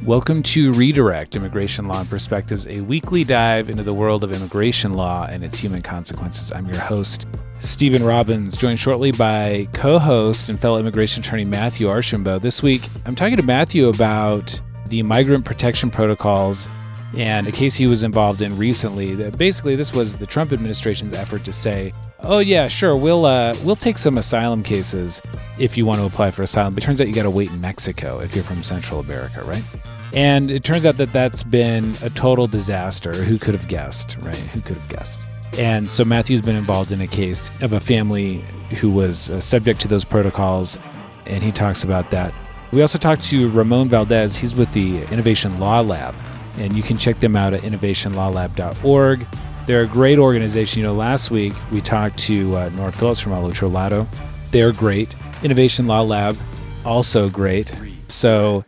Welcome to Redirect, Immigration Law and Perspectives, a weekly dive into the world of immigration law and its human consequences. I'm your host, Stephen Robbins, joined shortly by co-host and fellow immigration attorney Matthew Archambault. This week, I'm talking to Matthew about the Migrant Protection Protocols and a case he was involved in recently. Basically, this was the Trump administration's effort to say, oh yeah, sure, we'll take some asylum cases if you want to apply for asylum. But it turns out you got to wait in Mexico if you're from Central America, right? And it turns out that that's been a total disaster. Who could have guessed, right? Who could have guessed? And so Matthew's been involved in a case of a family who was subject to those protocols, and he talks about that. We also talked to Ramon Valdez. He's with the Innovation Law Lab, and you can check them out at innovationlawlab.org. They're a great organization. You know, last week we talked to Nora Phillips from El Otro Lado. They're great. Innovation Law Lab, also great. So...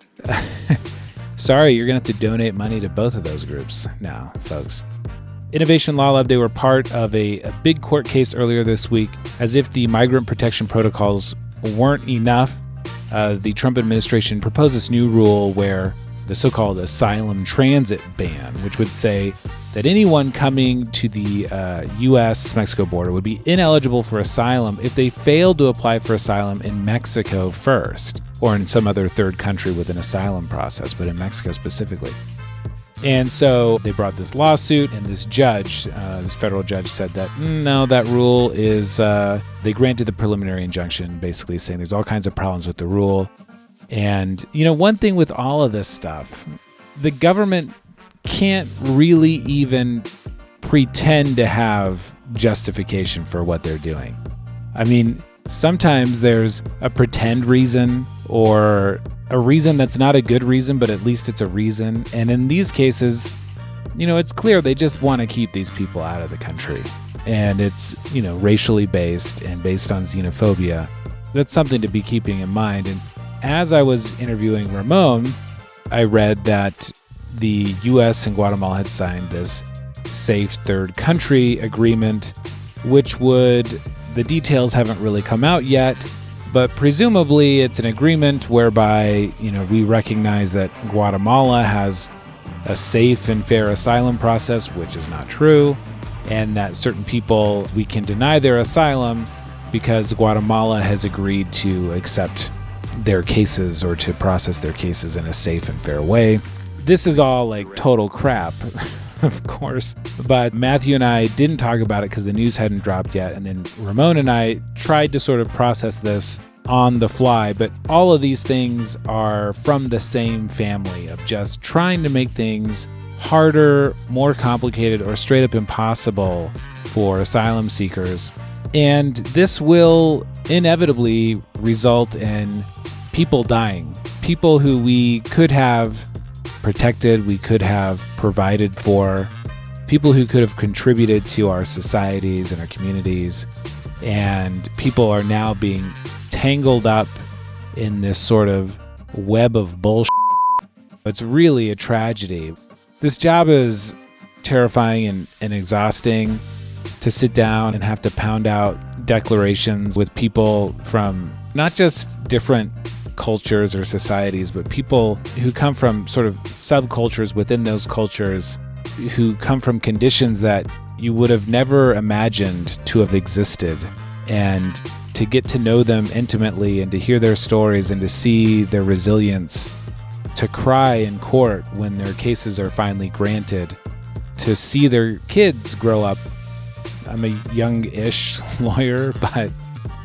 Sorry, you're going to have to donate money to both of those groups now, folks. Innovation Law Lab, they were part of a big court case earlier this week. As if the Migrant Protection Protocols weren't enough, the Trump administration proposed this new rule where the so-called asylum transit ban, which would say that anyone coming to the U.S.-Mexico border would be ineligible for asylum if they failed to apply for asylum in Mexico first, or in some other third country with an asylum process, but in Mexico specifically. And so they brought this lawsuit, and this judge, this federal judge, said that, no, that rule is, they granted the preliminary injunction, basically saying there's all kinds of problems with the rule. And, you know, one thing with all of this stuff, the government can't really even pretend to have justification for what they're doing. I mean, sometimes there's a pretend reason or a reason that's not a good reason, but at least it's a reason. And in these cases, you know, it's clear they just want to keep these people out of the country. And it's, you know, racially based and based on xenophobia. That's something to be keeping in mind. And as I was interviewing Ramon, I read that the U.S. and Guatemala had signed this safe third country agreement, which would, the details haven't really come out yet, but presumably it's an agreement whereby, you know, we recognize that Guatemala has a safe and fair asylum process, which is not true, and that certain people, we can deny their asylum because Guatemala has agreed to accept their cases or to process their cases in a safe and fair way. This is all like total crap, of course, but Matthew and I didn't talk about it because the news hadn't dropped yet, and then Ramon and I tried to sort of process this on the fly, but all of these things are from the same family of just trying to make things harder, more complicated, or straight up impossible for asylum seekers. And this will inevitably result in people dying, people who we could have protected, we could have provided for, people who could have contributed to our societies and our communities, and people are now being tangled up in this sort of web of bullshit. It's really a tragedy. This job is terrifying and exhausting, to sit down and have to pound out declarations with people from not just different cultures or societies, but people who come from sort of subcultures within those cultures, who come from conditions that you would have never imagined to have existed. And to get to know them intimately and to hear their stories and to see their resilience, to cry in court when their cases are finally granted, to see their kids grow up. I'm a young-ish lawyer, but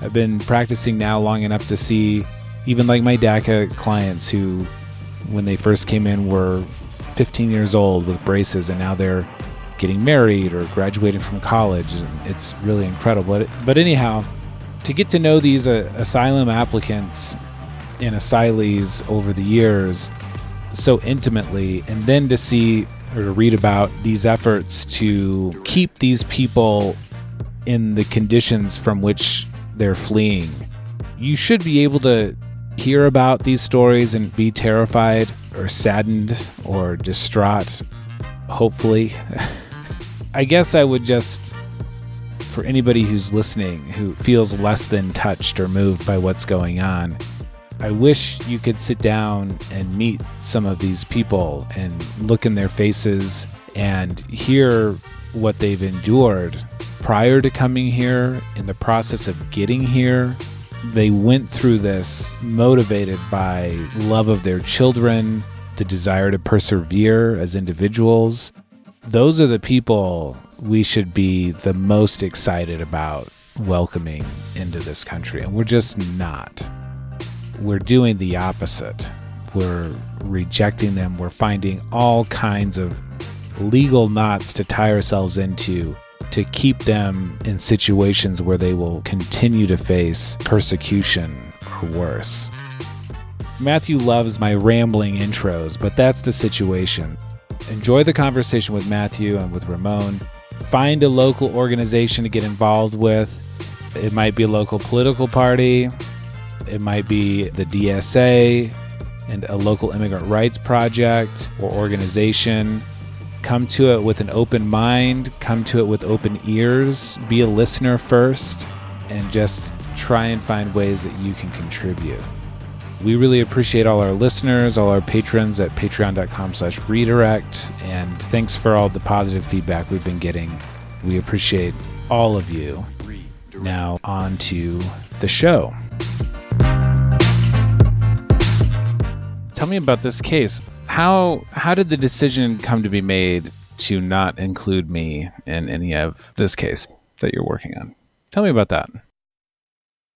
I've been practicing now long enough to see even like my DACA clients who, when they first came in, were 15 years old with braces, and now they're getting married or graduating from college, and it's really incredible. But anyhow, to get to know these asylum applicants and asylees over the years so intimately, and then to see or to read about these efforts to keep these people in the conditions from which they're fleeing, you should be able to hear about these stories and be terrified or saddened or distraught, hopefully. I guess I would just, for anybody who's listening who feels less than touched or moved by what's going on, I wish you could sit down and meet some of these people and look in their faces and hear what they've endured prior to coming here, in the process of getting here. They went through this motivated by love of their children, the desire to persevere as individuals. Those are the people we should be the most excited about welcoming into this country. And we're just not. We're doing the opposite. We're rejecting them. We're finding all kinds of legal knots to tie ourselves into to keep them in situations where they will continue to face persecution or worse. Matthew loves my rambling intros, but that's the situation. Enjoy the conversation with Matthew and with Ramon. Find a local organization to get involved with. It might be a local political party. It might be the DSA and a local immigrant rights project or organization. Come to it with an open mind. Come to it with open ears. Be a listener first and just try and find ways that you can contribute. We really appreciate all our listeners, all our patrons at patreon.com/redirect. And thanks for all the positive feedback we've been getting. We appreciate all of you. Now on to the show. Tell me about this case. How did the decision come to be made to not include me in any of this case that you're working on? Tell me about that.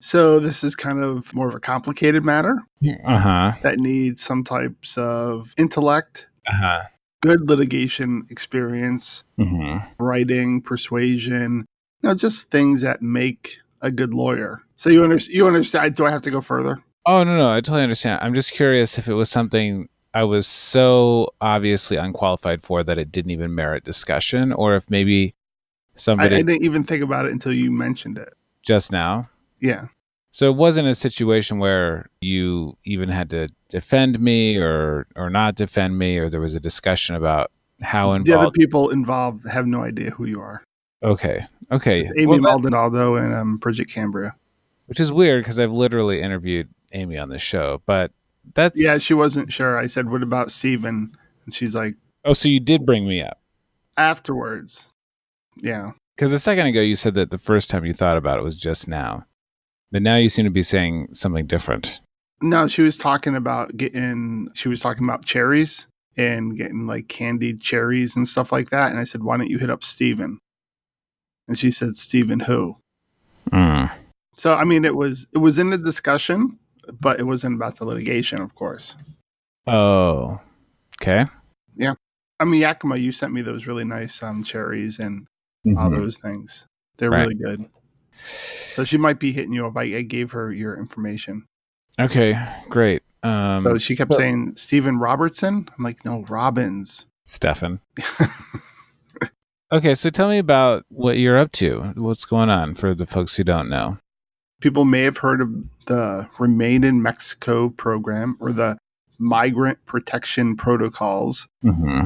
So this is kind of more of a complicated matter Uh-huh. that needs some types of intellect, Uh-huh. good litigation experience, Mm-hmm. writing, persuasion, just things that make a good lawyer. So you understand? Do I have to go further? Oh, no, I totally understand. I'm just curious if it was something I was so obviously unqualified for that it didn't even merit discussion, or if maybe somebody... I didn't even think about it until you mentioned it. Just now? Yeah. So it wasn't a situation where you even had to defend me or not defend me, or there was a discussion about how involved... The other people involved have no idea who you are. Okay. It's Amy Maldonado and Bridget Cambria. Which is weird because I've literally interviewed Amy on this show, but that's... Yeah, she wasn't sure. I said, what about Steven? And she's like... Oh, so you did bring me up? Afterwards. Yeah. Because a second ago you said that the first time you thought about it was just now. But now you seem to be saying something different. No, she was talking about cherries and getting like candied cherries and stuff like that. And I said, why don't you hit up Steven? And she said, Steven who? So, I mean, it was in the discussion, but it wasn't about the litigation, of course. Oh, okay. Yeah. I mean, Yakima, you sent me those really nice cherries and all those things. They're really good. So she might be hitting you up. I gave her your information. Okay, great. So she kept saying, Stephen Robertson? I'm like, no, Robbins. Stefan. Okay, so tell me about what you're up to. What's going on for the folks who don't know? People may have heard of the Remain in Mexico program or the Migrant Protection Protocols,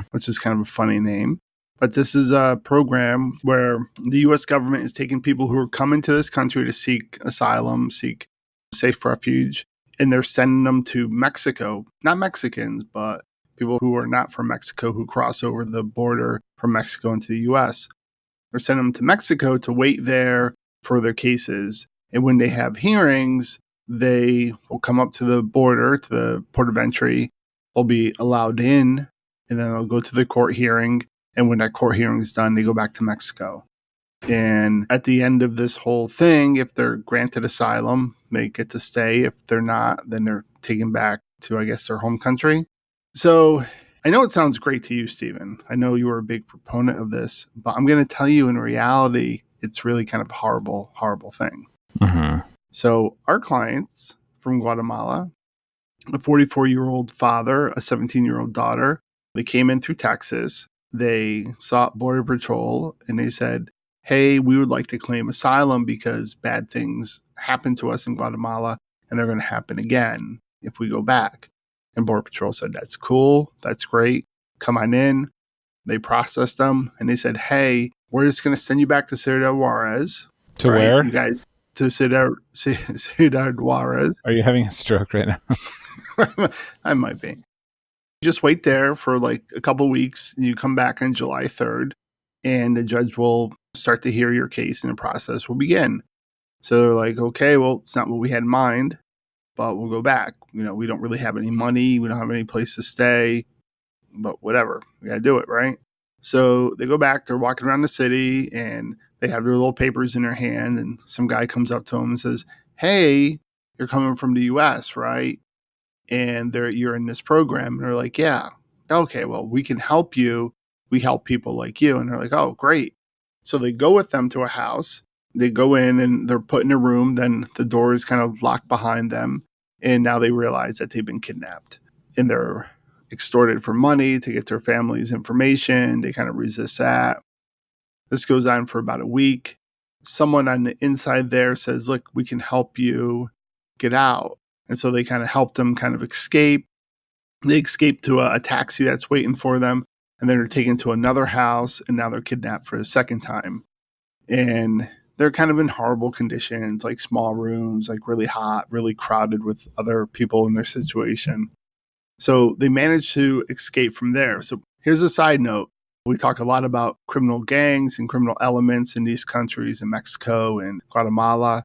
which is kind of a funny name. But this is a program where the U.S. government is taking people who are coming to this country to seek asylum, seek safe refuge, and they're sending them to Mexico. Not Mexicans, but people who are not from Mexico who cross over the border from Mexico into the U.S. They're sending them to Mexico to wait there for their cases. And when they have hearings, they will come up to the border, to the port of entry. They'll be allowed in, and then they'll go to the court hearing. And when that court hearing is done, they go back to Mexico. And at the end of this whole thing, if they're granted asylum, they get to stay. If they're not, then they're taken back to, I guess, their home country. So I know it sounds great to you, Stephen. I know you were a big proponent of this, but I'm going to tell you in reality, it's really kind of a horrible, horrible thing. So our clients from Guatemala, a 44-year-old father, a 17-year-old daughter, they came in through Texas. They sought Border Patrol and they said, hey, we would like to claim asylum because bad things happened to us in Guatemala and they're going to happen again if we go back. And Border Patrol said, that's cool. That's great. Come on in. They processed them and they said, hey, we're just going to send you back to Ciudad Juarez. To where? You guys, to Ciudad Juarez. Are you having a stroke right now? I might be. Just wait there for like a couple weeks. And you come back on July 3rd, and the judge will start to hear your case, and the process will begin. So they're like, okay, well, it's not what we had in mind, but we'll go back. We don't really have any money. We don't have any place to stay, but whatever. We got to do it, right? So they go back. They're walking around the city, and they have their little papers in their hand, and some guy comes up to them and says, hey, you're coming from the U.S., right? And you're in this program. And they're like, yeah. Okay, well, we can help you. We help people like you. And they're like, oh, great. So they go with them to a house. They go in and they're put in a room. Then the door is kind of locked behind them. And now they realize that they've been kidnapped. And they're extorted for money to get their family's information. They kind of resist that. This goes on for about a week. Someone on the inside there says, look, we can help you get out. And so they kind of help them kind of escape. They escape to a taxi that's waiting for them. And then they're taken to another house. And now they're kidnapped for a second time. And they're kind of in horrible conditions, like small rooms, like really hot, really crowded with other people in their situation. So they managed to escape from there. So here's a side note. We talk a lot about criminal gangs and criminal elements in these countries, in Mexico and Guatemala.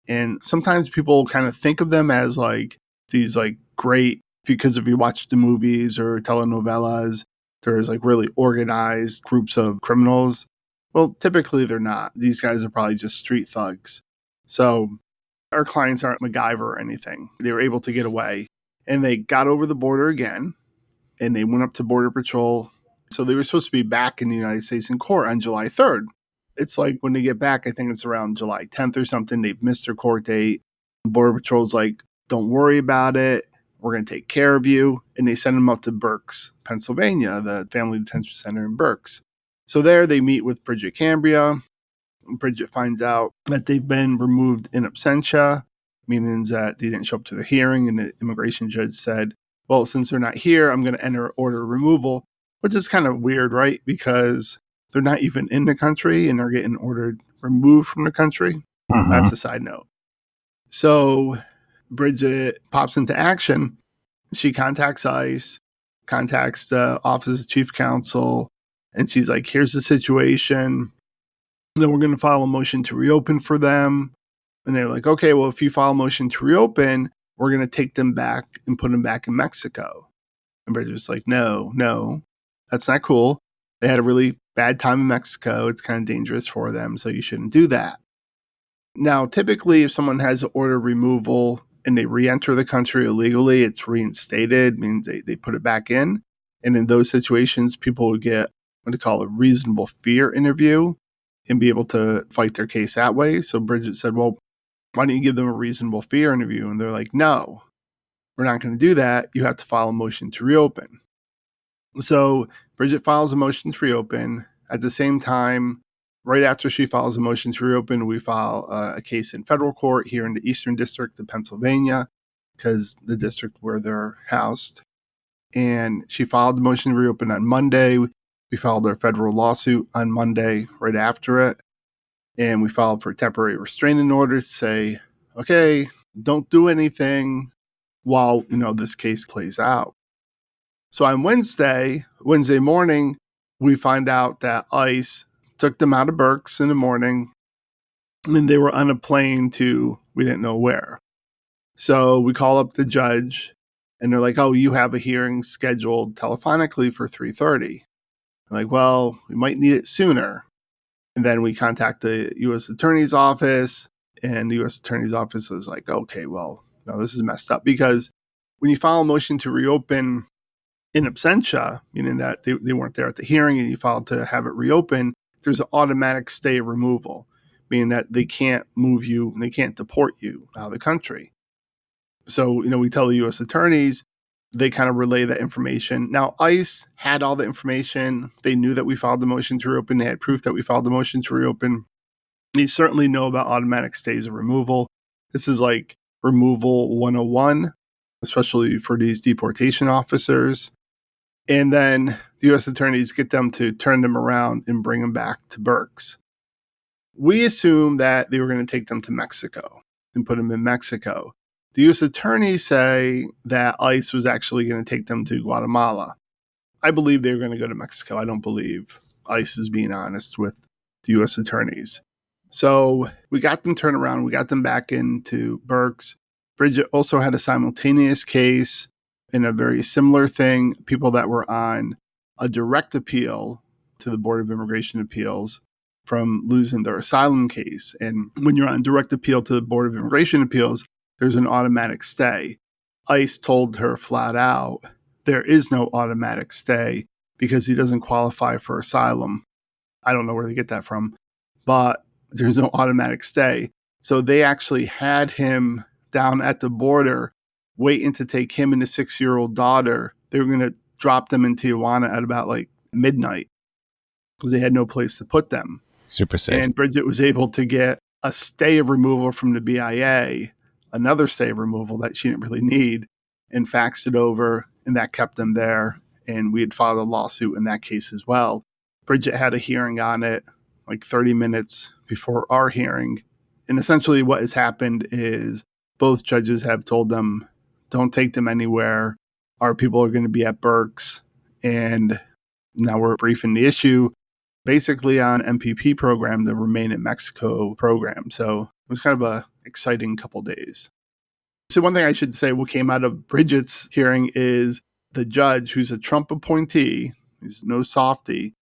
And sometimes people kind of think of them as like these like great, because if you watch the movies or telenovelas, there's like really organized groups of criminals. Well, typically they're not. These guys are probably just street thugs. So our clients aren't MacGyver or anything. They were able to get away, and they got over the border again, and they went up to Border Patrol. So they were supposed to be back in the United States in court on July 3rd. It's like when they get back, I think it's around July 10th or something. They've missed their court date. Border Patrol's like, don't worry about it. We're going to take care of you. And they send them up to Berks, Pennsylvania, the family detention center in Berks. So there they meet with Bridget Cambria. Bridget finds out that they've been removed in absentia, meaning that they didn't show up to the hearing. And the immigration judge said, well, since they're not here, I'm going to enter order of removal, which is kind of weird, right? Because they're not even in the country and they're getting ordered removed from the country. Mm-hmm. That's a side note. So Bridget pops into action. She contacts ICE, contacts the Office of Chief Counsel, and she's like, here's the situation. And then we're going to file a motion to reopen for them. And they're like, okay, well, if you file a motion to reopen, we're going to take them back and put them back in Mexico. And Bridget's like, no, that's not cool. They had a really bad time in Mexico. It's kind of dangerous for them, so you shouldn't do that. Now, typically, if someone has an order of removal and they re-enter the country illegally, it's reinstated, means they put it back in. And in those situations, people would get what they call a reasonable fear interview and be able to fight their case that way. So Bridget said, well, why don't you give them a reasonable fear interview? And they're like, no, we're not going to do that. You have to file a motion to reopen. So Bridget files a motion to reopen. At the same time, right after she files a motion to reopen, we file a case in federal court here in the Eastern District of Pennsylvania, because the district where they're housed. And she filed the motion to reopen on Monday. We filed our federal lawsuit on Monday right after it. And we filed for temporary restraining order to say, okay, don't do anything while, this case plays out. So on Wednesday morning, we find out that ICE took them out of Berks in the morning, and then they were on a plane to, we didn't know where. So we call up the judge, and they're like, oh, you have a hearing scheduled telephonically for 3:30. I'm like, well, we might need it sooner. And then we contact the U.S. Attorney's Office, and the U.S. Attorney's Office is like, okay, well, no, this is messed up, because when you file a motion to reopen in absentia, meaning that they weren't there at the hearing and you filed to have it reopen, there's an automatic stay removal, meaning that they can't move you and they can't deport you out of the country. So, we tell the U.S. attorneys, they kind of relay that information. Now, ICE had all the information. They knew that we filed the motion to reopen. They had proof that we filed the motion to reopen. They certainly know about automatic stays of removal. This is like removal 101, especially for these deportation officers. And then the U.S. attorneys get them to turn them around and bring them back to Berks. we assumed that they were going to take them to Mexico and put them in Mexico. The U.S. attorneys say that ICE was actually going to take them to Guatemala. I believe they were going to go to Mexico. I don't believe ICE is being honest with the U.S. attorneys. So we got them turned around. We got them back into Berks. Bridget also had a simultaneous case in a very similar thing, people that were on a direct appeal to the Board of Immigration Appeals from losing their asylum case. And when you're on direct appeal to the Board of Immigration Appeals, there's an automatic stay. ICE told her flat out, there is no automatic stay because he doesn't qualify for asylum. I don't know where they get that from, but there's no automatic stay. So they actually had him down at the border waiting to take him and his 6-year-old daughter. They were going to drop them in Tijuana at about like midnight because they had no place to put them. Super safe. And Bridget was able to get a stay of removal from the BIA, another stay of removal that she didn't really need, and faxed it over, and that kept them there. And we had filed a lawsuit in that case as well. Bridget had a hearing on it like 30 minutes before our hearing. And essentially what has happened is both judges have told them, don't take them anywhere. Our people are going to be at Berks. And now we're briefing the issue basically on MPP program, the Remain in Mexico program. So it was kind of a exciting couple days. So one thing I should say, what came out of Bridget's hearing is the judge, who's a Trump appointee, he's no softy,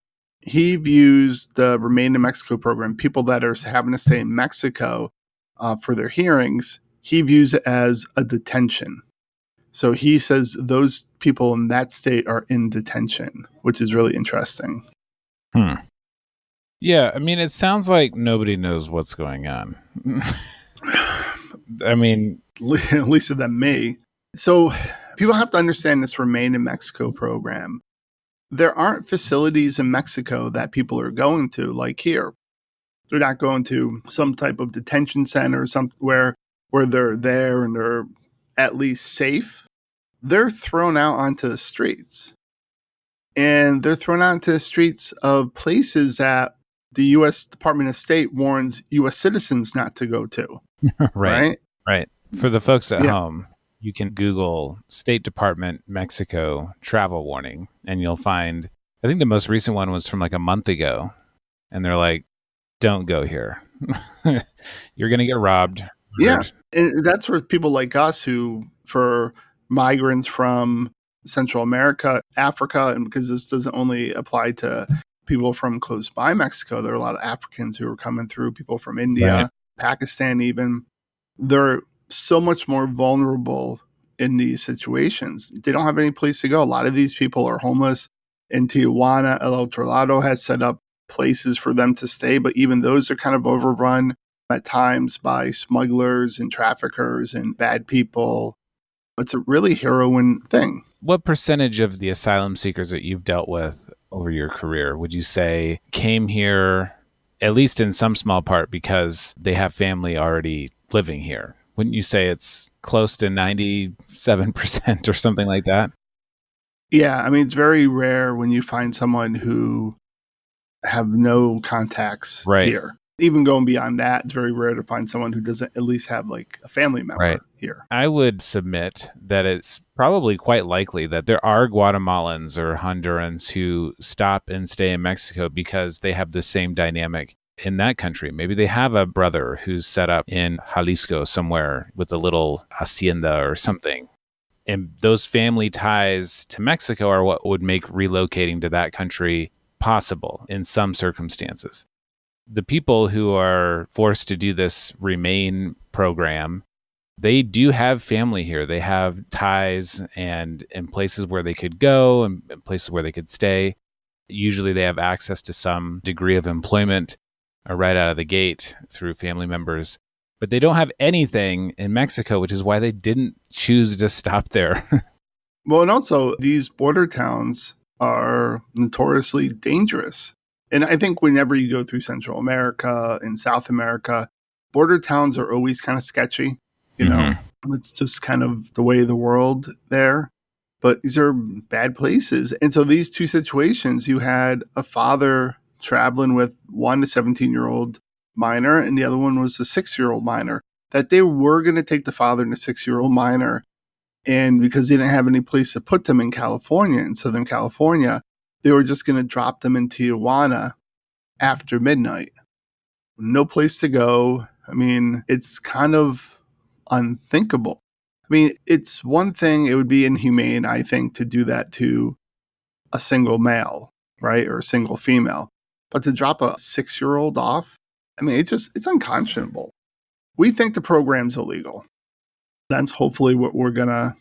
he views the Remain in Mexico program, people that are having to stay in Mexico for their hearings, he views it as a detention. So he says those people in that state are in detention, which is really interesting. Yeah, I mean, it sounds like nobody knows what's going on. I mean, at least than me. So people have to understand this Remain in Mexico program. There aren't facilities in Mexico that people are going to, like here. They're not going to some type of detention center or somewhere where they're there and they're at least safe. They're thrown out onto the streets. And they're thrown out into the streets of places that the U.S. Department of State warns U.S. citizens not to go to. Right. For the folks at home, you can Google State Department Mexico travel warning, and you'll find, I think the most recent one was from like a month ago. And they're like, don't go here. You're going to get robbed. Yeah. And that's where people like us who, for migrants from Central America, Africa, and because this doesn't only apply to people from close by Mexico, there are a lot of Africans who are coming through, people from India, Pakistan even. They're so much more vulnerable in these situations. They don't have any place to go. A lot of these people are homeless. In Tijuana, El Otro Lado has set up places for them to stay, but even those are kind of overrun at times by smugglers and traffickers and bad people. It's a really harrowing thing. What percentage of the asylum seekers that you've dealt with over your career would you say came here, at least in some small part, because they have family already living here? Wouldn't you say it's close to 97% or something like that? Yeah, I mean, it's very rare when you find someone who have no contacts here. Even going beyond that, it's very rare to find someone who doesn't at least have like a family member here. I would submit that it's probably quite likely that there are Guatemalans or Hondurans who stop and stay in Mexico because they have the same dynamic in that country. Maybe they have a brother who's set up in Jalisco somewhere with a little hacienda or something. And those family ties to Mexico are what would make relocating to that country possible in some circumstances. The people who are forced to do this Remain program, they do have family here. They have ties and places where they could go and places where they could stay. Usually they have access to some degree of employment right out of the gate through family members. But they don't have anything in Mexico, which is why they didn't choose to stop there. Well, and also these border towns are notoriously dangerous. And I think whenever you go through Central America and South America, border towns are always kind of sketchy. You know, it's just kind of the way of the world there. But these are bad places. And so these two situations, you had a father traveling with 1 to 17-year-old minor and the other one was a 6-year-old minor, that they were going to take the father and the 6-year-old minor. And because they didn't have any place to put them in California, in Southern California, they were just going to drop them in Tijuana after midnight. No place to go. I mean, it's kind of unthinkable. I mean, it's one thing, it would be inhumane, I think, to do that to a single male, right? Or a single female. But to drop a 6-year-old off, I mean, it's unconscionable. We think the program's illegal. That's hopefully what we're going to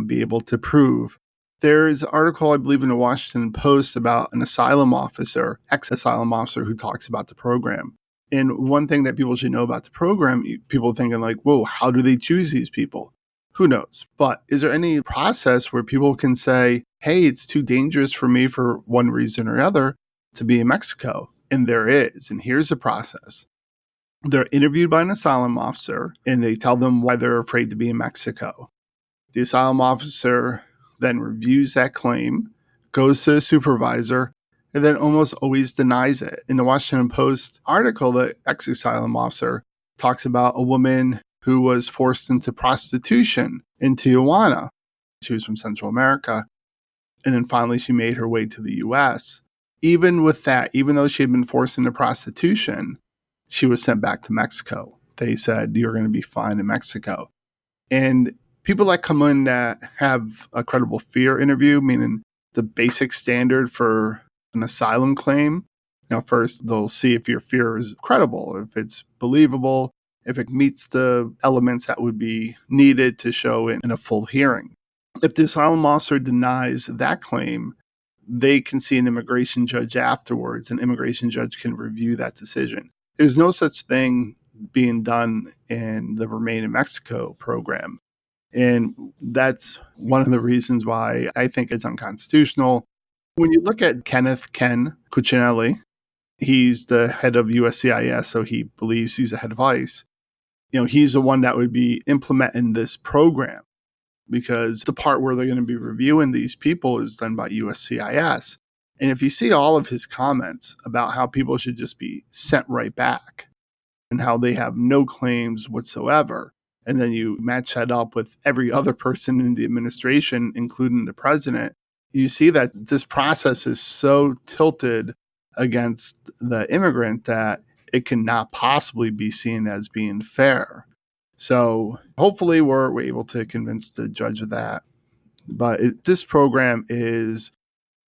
be able to prove. There's an article, I believe, in the Washington Post about an asylum officer, ex-asylum officer, who talks about the program. And one thing that people should know about the program, people thinking like, whoa, how do they choose these people? Who knows? But is there any process where people can say, hey, it's too dangerous for me for one reason or another to be in Mexico? And there is. And here's the process. They're interviewed by an asylum officer, and they tell them why they're afraid to be in Mexico. The asylum officer then reviews that claim, goes to a supervisor, and then almost always denies it. In the Washington Post article, the ex-asylum officer talks about a woman who was forced into prostitution in Tijuana. She was from Central America. And then finally, she made her way to the U.S. Even with that, even though she had been forced into prostitution, she was sent back to Mexico. They said, you're going to be fine in Mexico. And people that come in that have a credible fear interview, meaning the basic standard for an asylum claim, first they'll see if your fear is credible, if it's believable, if it meets the elements that would be needed to show in a full hearing. If the asylum officer denies that claim, they can see an immigration judge afterwards. An immigration judge can review that decision. There's no such thing being done in the Remain in Mexico program. And that's one of the reasons why I think it's unconstitutional. When you look at Ken Cuccinelli, he's the head of USCIS, so he believes he's the head of ICE. He's the one that would be implementing this program, because the part where they're going to be reviewing these people is done by USCIS. And if you see all of his comments about how people should just be sent right back and how they have no claims whatsoever, and then you match that up with every other person in the administration, including the president, you see that this process is so tilted against the immigrant that it cannot possibly be seen as being fair. So hopefully we're able to convince the judge of that. But this program is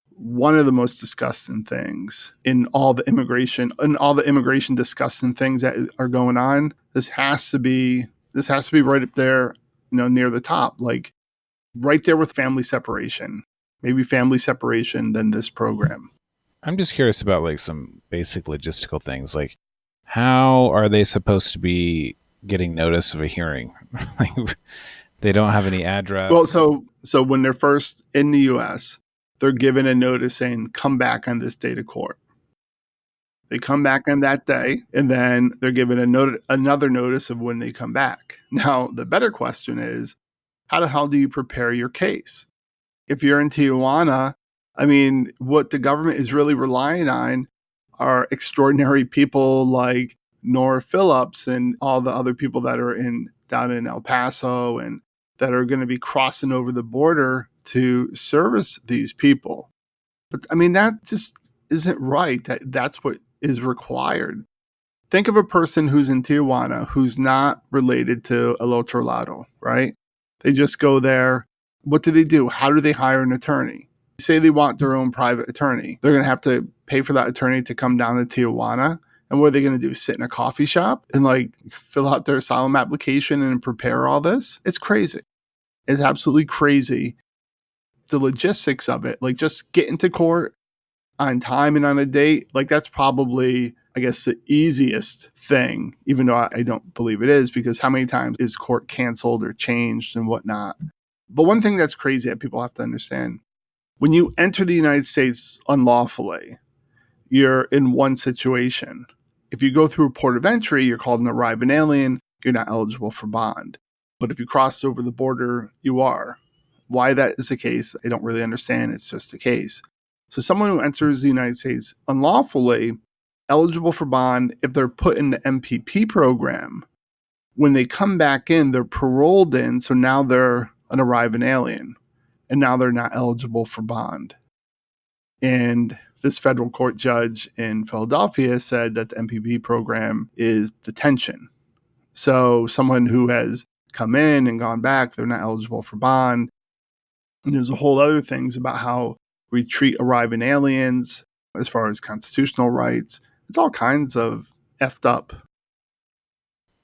one of the most disgusting things in all the immigration disgusting things that are going on. This has to be right up there, near the top, like right there with family separation. Maybe family separation, then this program. I'm just curious about like some basic logistical things. Like, how are they supposed to be getting notice of a hearing? Like, they don't have any address. Well, so when they're first in the U.S., they're given a notice saying, come back on this day to court. They come back on that day, and then they're given another notice of when they come back. Now, the better question is, how the hell do you prepare your case? If you're in Tijuana, I mean, what the government is really relying on are extraordinary people like Nora Phillips and all the other people that are down in El Paso and that are going to be crossing over the border to service these people. But I mean, that just isn't right. That's what is required. Think of a person who's in Tijuana who's not related to El Otro Lado, right? They just go there. What do? How do they hire an attorney? Say they want their own private attorney. They're going to have to pay for that attorney to come down to Tijuana. And what are they going to do? Sit in a coffee shop and like fill out their asylum application and prepare all this? It's crazy. It's absolutely crazy. The logistics of it, like just getting to court on time and on a date, like that's probably, I guess, the easiest thing, even though I don't believe it is, because how many times is court canceled or changed and whatnot? But one thing that's crazy that people have to understand, when you enter the United States unlawfully, you're in one situation. If you go through a port of entry, you're called an arriving alien, you're not eligible for bond. But if you cross over the border, you are. Why that is the case, I don't really understand. It's just a case. So someone who enters the United States unlawfully, eligible for bond if they're put in the MPP program. When they come back in, they're paroled in, so now they're an arriving alien, and now they're not eligible for bond. And this federal court judge in Philadelphia said that the MPP program is detention. So someone who has come in and gone back, they're not eligible for bond. And there's a whole other things about how we treat arriving aliens as far as constitutional rights. It's all kinds of effed up.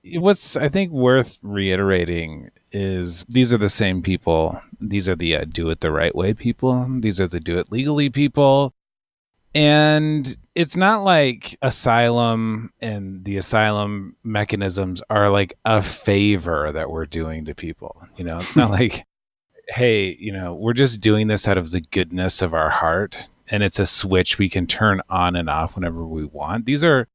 What's, I think, worth reiterating is these are the same people. These are the do it the right way people. These are the do it legally people. And it's not like asylum and the asylum mechanisms are like a favor that we're doing to people. It's not like, hey, we're just doing this out of the goodness of our heart. And it's a switch we can turn on and off whenever we want. These are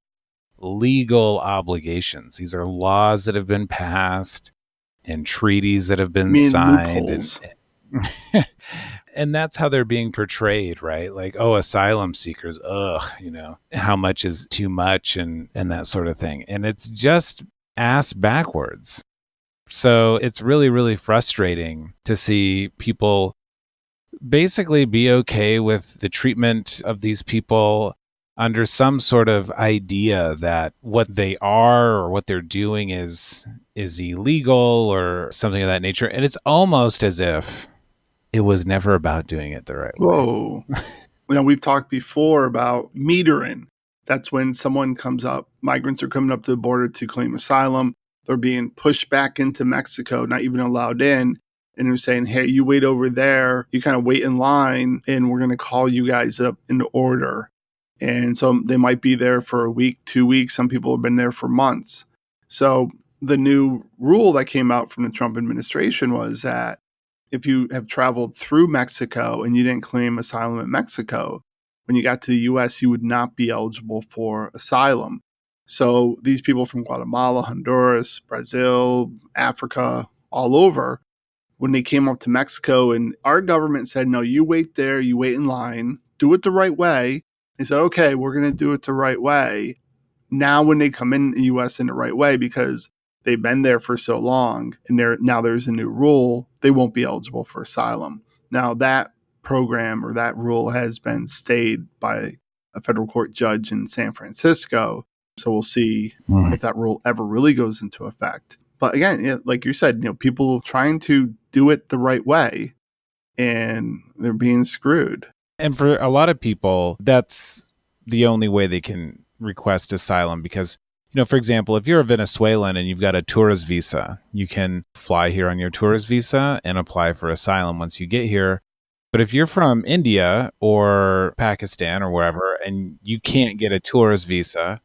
legal obligations. These are laws that have been passed and treaties that have been signed. And that's how they're being portrayed, right? Like, oh, asylum seekers, how much is too much and that sort of thing. And it's just ass backwards. So it's really, really frustrating to see people basically be okay with the treatment of these people under some sort of idea that what they are or what they're doing is illegal or something of that nature. And it's almost as if it was never about doing it the right way. Whoa. We've talked before about metering. That's when someone comes up, migrants are coming up to the border to claim asylum. They're being pushed back into Mexico, not even allowed in. And they're saying, hey, you wait over there. You kind of wait in line and we're going to call you guys up into order. And so they might be there for a week, 2 weeks. Some people have been there for months. So the new rule that came out from the Trump administration was that if you have traveled through Mexico and you didn't claim asylum in Mexico, when you got to the U.S., you would not be eligible for asylum. So these people from Guatemala, Honduras, Brazil, Africa, all over, when they came up to Mexico and our government said, no, you wait there, you wait in line, do it the right way. They said, okay, we're going to do it the right way. Now when they come in the U.S. in the right way, because they've been there for so long and now there's a new rule, they won't be eligible for asylum. Now that program or that rule has been stayed by a federal court judge in San Francisco. So we'll see if that rule ever really goes into effect. But again, like you said, people trying to do it the right way and they're being screwed. And for a lot of people, that's the only way they can request asylum because, for example, if you're a Venezuelan and you've got a tourist visa, you can fly here on your tourist visa and apply for asylum once you get here. But if you're from India or Pakistan or wherever and you can't get a tourist visa,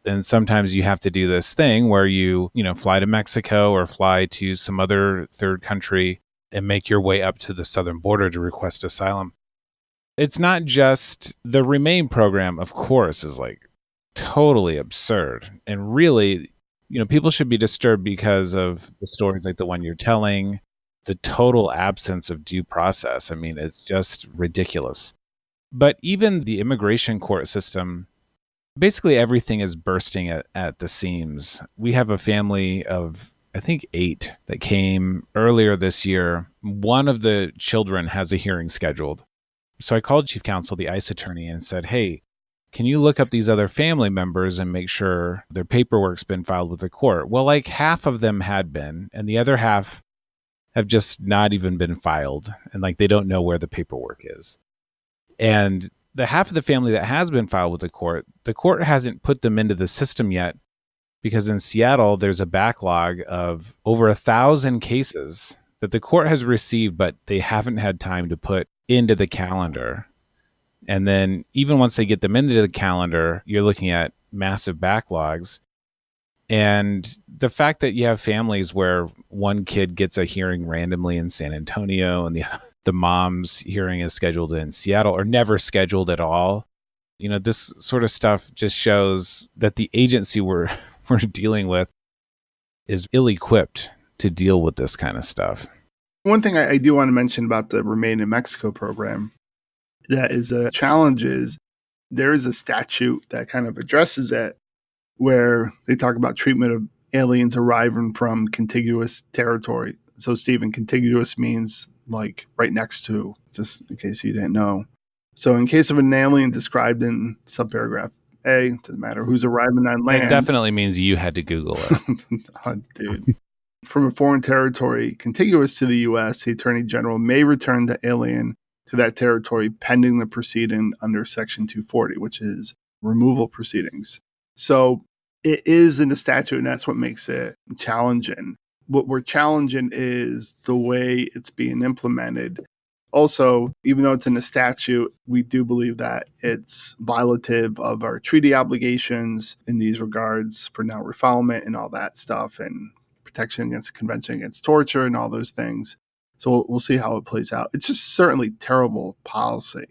then sometimes you have to do this thing where you fly to Mexico or fly to some other third country and make your way up to the southern border to request asylum. It's not just the Remain program, of course, is like totally absurd. And really, people should be disturbed because of the stories like the one you're telling, the total absence of due process. I mean, it's just ridiculous. But even the immigration court system, basically everything is bursting at the seams. We have a family of, I think, 8 that came earlier this year. One of the children has a hearing scheduled. So I called Chief Counsel, the ICE attorney, and said, hey, can you look up these other family members and make sure their paperwork's been filed with the court? Well, like half of them had been, and the other half have just not even been filed. And like they don't know where the paperwork is. And the half of the family that has been filed with the court hasn't put them into the system yet because in Seattle, there's a backlog of over 1,000 cases that the court has received, but they haven't had time to put into the calendar. And then even once they get them into the calendar, you're looking at massive backlogs. And the fact that you have families where one kid gets a hearing randomly in San Antonio and the mom's hearing is scheduled in Seattle or never scheduled at all. This sort of stuff just shows that the agency we're dealing with is ill-equipped to deal with this kind of stuff. One thing I do want to mention about the Remain in Mexico program that is a challenge is there is a statute that kind of addresses it, where they talk about treatment of aliens arriving from contiguous territory. So, Stephen, contiguous means like right next to, just in case you didn't know. So, in case of an alien described in subparagraph A, doesn't matter who's arriving on land. That definitely means you had to Google it. Oh, dude. From a foreign territory contiguous to the U.S., the Attorney General may return the alien to that territory pending the proceeding under Section 240, which is removal proceedings. So it is in the statute, and that's what makes it challenging. What we're challenging is the way it's being implemented. Also, even though it's in the statute, we do believe that it's violative of our treaty obligations in these regards for non-refoulement and all that stuff, and protection against the Convention Against Torture and all those things. So we'll see how it plays out. It's just certainly terrible policy,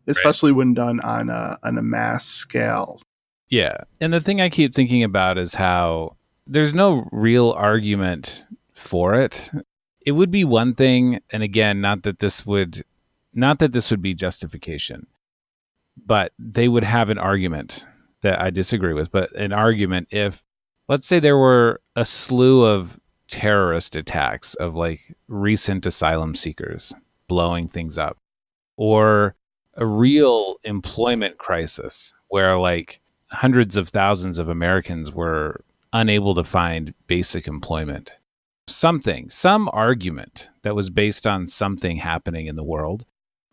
especially when done on a mass scale. Yeah. And the thing I keep thinking about is how there's no real argument for it. It would be one thing, and again, not that this would be justification, but they would have an argument that I disagree with, but an argument if, let's say there were a slew of terrorist attacks of like recent asylum seekers blowing things up, or a real employment crisis where like hundreds of thousands of Americans were unable to find basic employment. Some argument that was based on something happening in the world,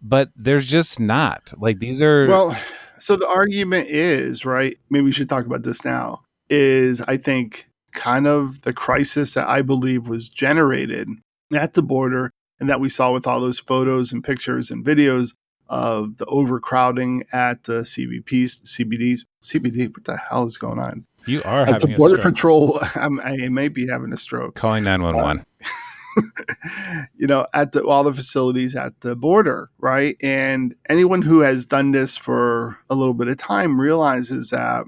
but there's just not. Like these are... Well, so the argument is, right, maybe we should talk about this now, is I think kind of the crisis that I believe was generated at the border, and that we saw with all those photos and pictures and videos of the overcrowding at the CBD. What the hell is going on? You are at having the Border a stroke. Patrol. I may be having a stroke. Calling 911. At all the facilities at the border, right? And anyone who has done this for a little bit of time realizes that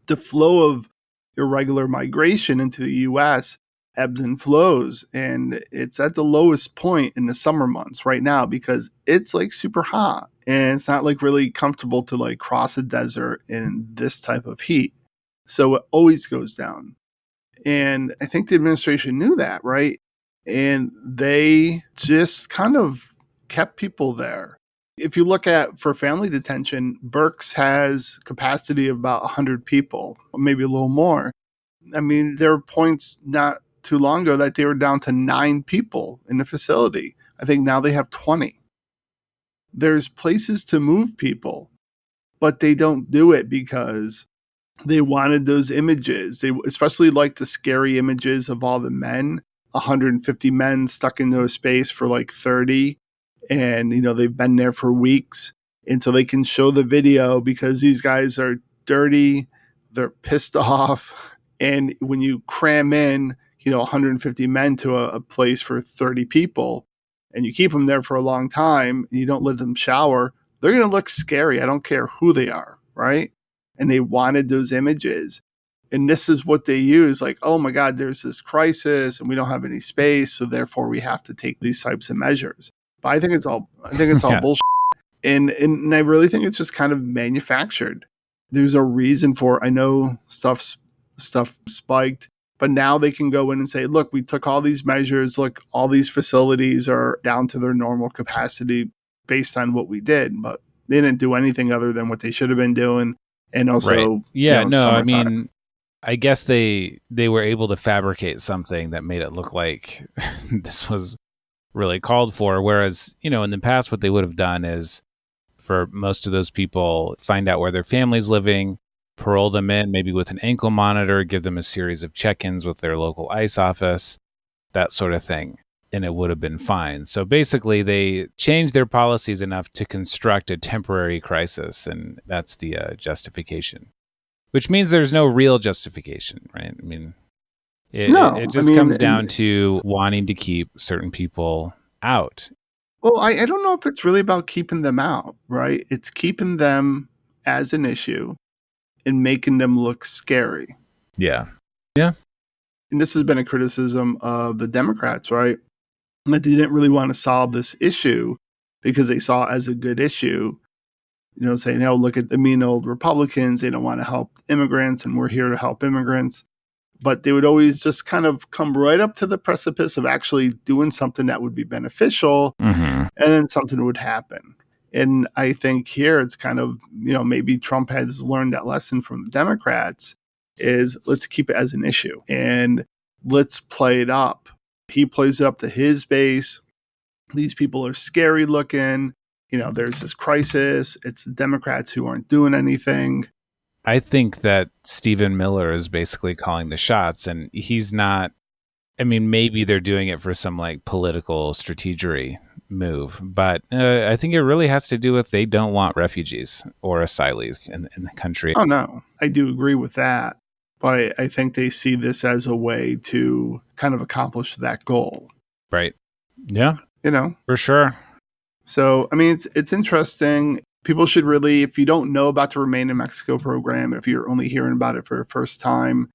the flow of irregular migration into the U.S. ebbs and flows, and it's at the lowest point in the summer months right now because it's like super hot, and it's not like really comfortable to like cross a desert in this type of heat. So it always goes down. And I think the administration knew that, right? And they just kind of kept people there. If you look at for family detention, Berks has capacity of about 100 people, or maybe a little more. I mean, there were points not too long ago that they were down to 9 people in the facility. I think now they have 20. There's places to move people, but they don't do it because they wanted those images. They especially like the scary images of all the men, 150 men stuck into a space for like 30. And, they've been there for weeks. And so they can show the video because these guys are dirty. They're pissed off. And when you cram in, 150 men to a place for 30 people and you keep them there for a long time and you don't let them shower, they're going to look scary. I don't care who they are. Right. And they wanted those images. And this is what they use. Like, oh my God, there's this crisis and we don't have any space. So therefore we have to take these types of measures. But I think it's all Yeah. bullshit. And I really think it's just kind of manufactured. There's a reason for, I know stuff spiked, but now they can go in and say, look, we took all these measures. Look, all these facilities are down to their normal capacity based on what we did. But they didn't do anything other than what they should have been doing. And also, right. Yeah, no, summertime. I mean, I guess they were able to fabricate something that made it look like this was really called for. Whereas, in the past, what they would have done is for most of those people, find out where their family's living, parole them in, maybe with an ankle monitor, give them a series of check-ins with their local ICE office, that sort of thing. And it would have been fine. So basically, they changed their policies enough to construct a temporary crisis, and that's the justification. Which means there's no real justification, right? I mean, it just comes down to wanting to keep certain people out. Well, I don't know if it's really about keeping them out, right? It's keeping them as an issue and making them look scary. Yeah. Yeah. And this has been a criticism of the Democrats, right? That they didn't really want to solve this issue because they saw it as a good issue. saying, look at the mean old Republicans. They don't want to help immigrants, and we're here to help immigrants. But they would always just kind of come right up to the precipice of actually doing something that would be beneficial, and then something would happen. And I think here it's kind of, maybe Trump has learned that lesson from the Democrats is let's keep it as an issue and let's play it up. He plays it up to his base. These people are scary looking. There's this crisis. It's the Democrats who aren't doing anything. I think that Stephen Miller is basically calling the shots, and he's not. I mean, maybe they're doing it for some like political strategery move, but I think it really has to do with they don't want refugees or asylees in the country. Oh, no, I do agree with that. But I think they see this as a way to kind of accomplish that goal. Right. Yeah. For sure. So, I mean, it's interesting. People should really, if you don't know about the Remain in Mexico program, if you're only hearing about it for the first time,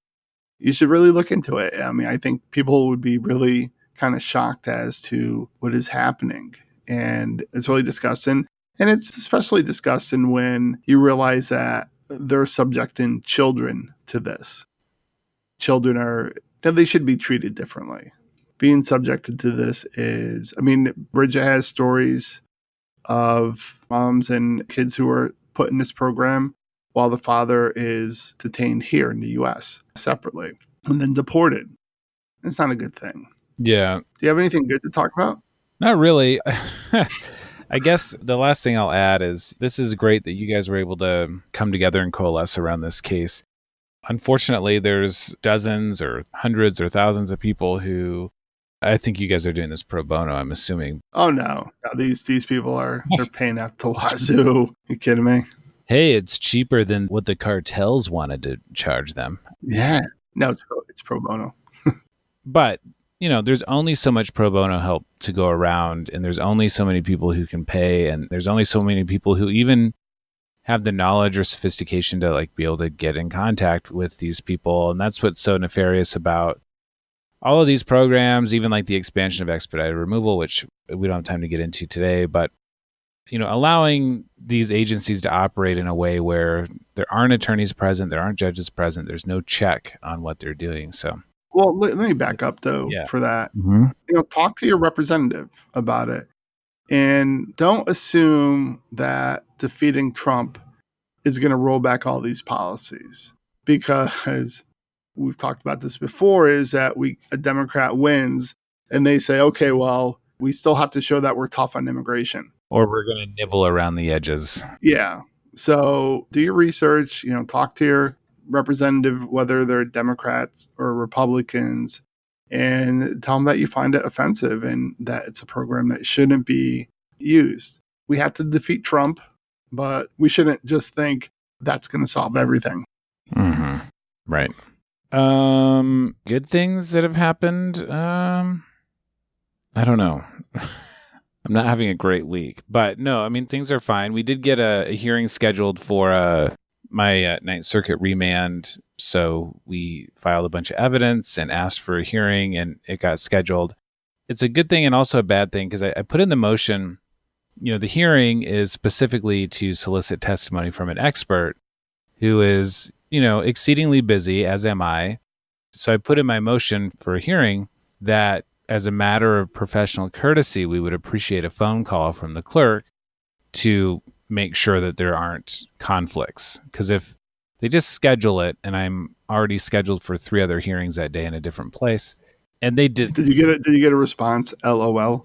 you should really look into it. I mean, I think people would be really kind of shocked as to what is happening. And it's really disgusting. And it's especially disgusting when you realize that they're subjecting children to this. Children they should be treated differently. Being subjected to this is, I mean, Bridget has stories of moms and kids who are put in this program while the father is detained here in the U.S. separately and then deported. It's not a good thing. Yeah. Do you have anything good to talk about? Not really. I guess the last thing I'll add is this is great that you guys were able to come together and coalesce around this case. Unfortunately, there's dozens or hundreds or thousands of people who I think you guys are doing this pro bono, I'm assuming. Oh, no. These people they're paying out to wazoo. You kidding me? Hey, it's cheaper than what the cartels wanted to charge them. Yeah. No, it's pro bono. But, there's only so much pro bono help to go around, and there's only so many people who can pay, and there's only so many people who even have the knowledge or sophistication to like be able to get in contact with these people. And that's what's so nefarious about all of these programs, even like the expansion of expedited removal, which we don't have time to get into today, but allowing these agencies to operate in a way where there aren't attorneys present, there aren't judges present, there's no check on what they're doing. So, well, let me back up though for that. Talk to your representative about it, and don't assume that defeating Trump is going to roll back all these policies, because we've talked about this before, is that a Democrat wins and they say, okay, well, we still have to show that we're tough on immigration. Or we're going to nibble around the edges. Yeah. So do your research, talk to your representative, whether they're Democrats or Republicans, and tell them that you find it offensive and that it's a program that shouldn't be used. We have to defeat Trump, but we shouldn't just think that's going to solve everything. Mm-hmm. Right. Good things that have happened. I don't know. I'm not having a great week, but no, I mean, things are fine. We did get a hearing scheduled for my Ninth Circuit remand. So we filed a bunch of evidence and asked for a hearing, and it got scheduled. It's a good thing and also a bad thing, because I put in the motion, the hearing is specifically to solicit testimony from an expert who is, exceedingly busy, as am I. So I put in my motion for a hearing that as a matter of professional courtesy, we would appreciate a phone call from the clerk to make sure that there aren't conflicts. Because if they just schedule it, and I'm already scheduled for 3 other hearings that day in a different place, and they did. Did you get a response? LOL.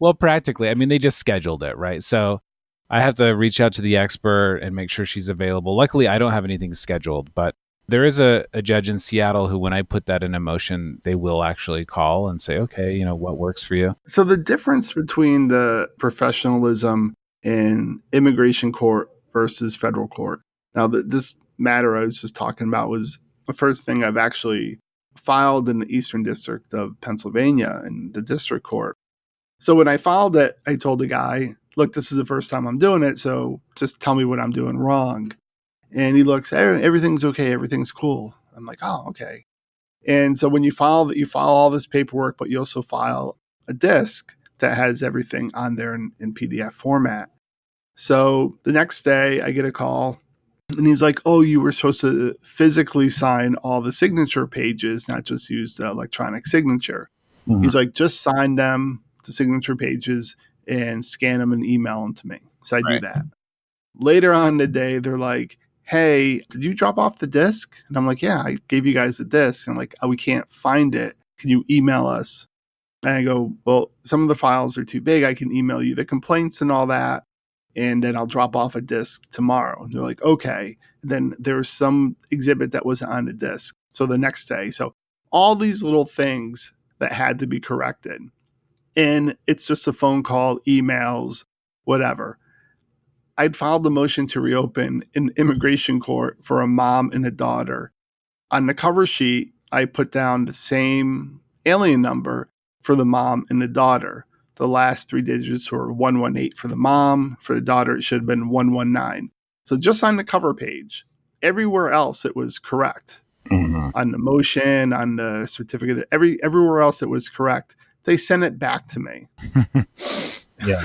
Well, practically, I mean, they just scheduled it, right? So I have to reach out to the expert and make sure she's available. Luckily, I don't have anything scheduled, but there is a judge in Seattle who, when I put that in a motion, they will actually call and say, okay, what works for you? So the difference between the professionalism in immigration court versus federal court. Now, this matter I was just talking about was the first thing I've actually filed in the Eastern District of Pennsylvania in the district court. So when I filed it, I told the guy, look, this is the first time I'm doing it, so just tell me what I'm doing wrong. And he looks, hey, everything's okay, everything's cool. I'm like, oh, okay. And so when you file all this paperwork, but you also file a disc that has everything on there in PDF format. So the next day I get a call and he's like, oh, you were supposed to physically sign all the signature pages, not just use the electronic signature. Mm-hmm. He's like, just sign them to signature pages and scan them and email them to me. So I do that. Later on in the day, they're like, hey, did you drop off the disc? And I'm like, yeah, I gave you guys the disc. And I'm like, oh, we can't find it. Can you email us? And I go, well, some of the files are too big. I can email you the complaints and all that. And then I'll drop off a disc tomorrow. And they're like, okay. And then there was some exhibit that wasn't on the disc. So the next day. So all these little things that had to be corrected. And it's just a phone call, emails, whatever. I'd filed the motion to reopen in immigration court for a mom and a daughter. On the cover sheet, I put down the same alien number for the mom and the daughter. The last three digits were 118 for the mom. For the daughter, it should have been 119. So just on the cover page, everywhere else it was correct. Mm-hmm. On the motion, on the certificate, everywhere else it was correct. They sent it back to me. Yeah.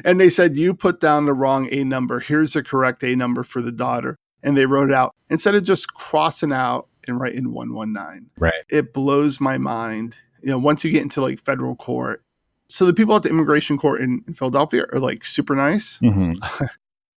And they said, you put down the wrong A number. Here's the correct A number for the daughter. And they wrote it out instead of just crossing out and writing 119. Right. It blows my mind. Once you get into like federal court. So the people at the immigration court in Philadelphia are like super nice. Mm-hmm.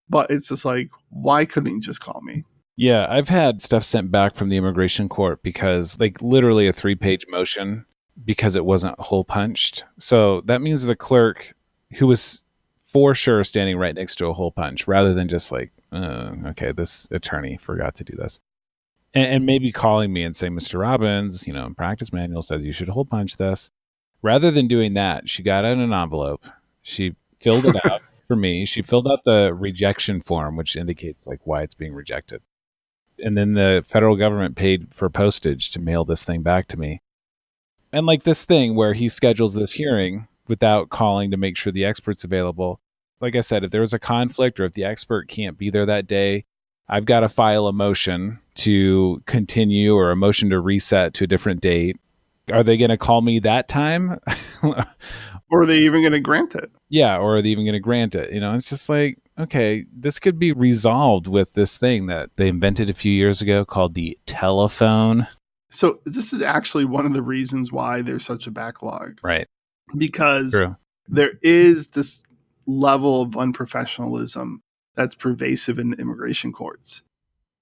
But it's just like, why couldn't you just call me? Yeah, I've had stuff sent back from the immigration court because like literally a 3-page motion because it wasn't hole punched. So that means the clerk who was for sure standing right next to a hole punch rather than just like, okay, this attorney forgot to do this. And maybe calling me and saying, Mr. Robbins, practice manual says you should hole punch this. Rather than doing that, she got out an envelope. She filled it out for me. She filled out the rejection form, which indicates like why it's being rejected. And then the federal government paid for postage to mail this thing back to me. And like this thing where he schedules this hearing without calling to make sure the expert's available. Like I said, if there's a conflict or if the expert can't be there that day, I've got to file a motion to continue or a motion to reset to a different date. Are they going to call me that time? Or are they even going to grant it? Yeah, or are they even going to grant it? It's just like, okay, this could be resolved with this thing that they invented a few years ago called the telephone. So this is actually one of the reasons why there's such a backlog. Right. Because True. There is this level of unprofessionalism that's pervasive in immigration courts.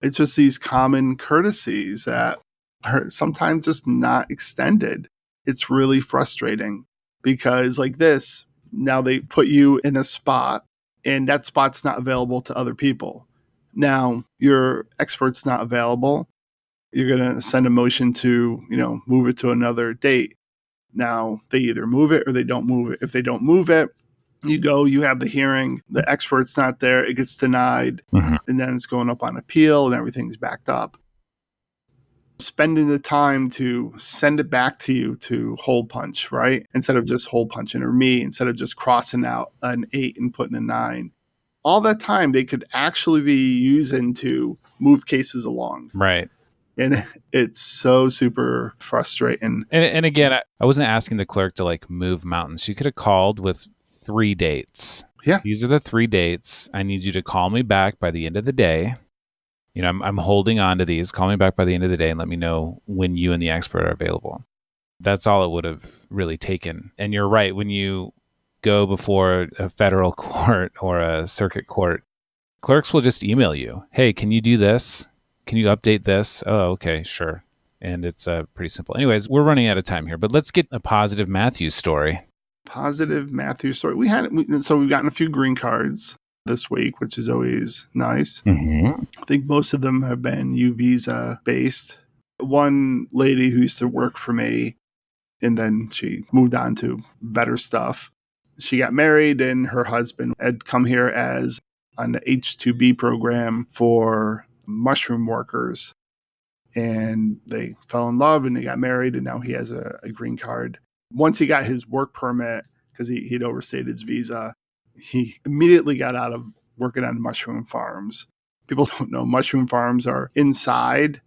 It's just these common courtesies that are sometimes just not extended. It's really frustrating because like this, now they put you in a spot and that spot's not available to other people. Now your expert's not available. You're going to send a motion to, move it to another date. Now they either move it or they don't move it. If they don't move it, you have the hearing, the expert's not there, it gets denied, and then it's going up on appeal and everything's backed up. Spending the time to send it back to you to hole punch, right? Instead of just hole punching, or me, instead of just crossing out an 8 and putting a 9. All that time they could actually be using to move cases along. Right. And it's so super frustrating. And again, I wasn't asking the clerk to like move mountains. She could have called with 3 dates. Yeah. These are the 3 dates. I need you to call me back by the end of the day. I'm holding on to these. Call me back by the end of the day and let me know when you and the expert are available. That's all it would have really taken. And you're right. When you go before a federal court or a circuit court, clerks will just email you. Hey, can you do this? Can you update this? Oh, okay, sure. And it's pretty simple. Anyways, we're running out of time here, but let's get a positive Matthews story. Positive Matthews story. We've gotten a few green cards this week, which is always nice. Mm-hmm. I think most of them have been U-Visa based. One lady who used to work for me, and then she moved on to better stuff. She got married and her husband had come here as on the H-2B program for mushroom workers. And they fell in love and they got married, and now he has a green card. Once he got his work permit, because he'd overstayed his visa, he immediately got out of working on mushroom farms. People don't know mushroom farms are inside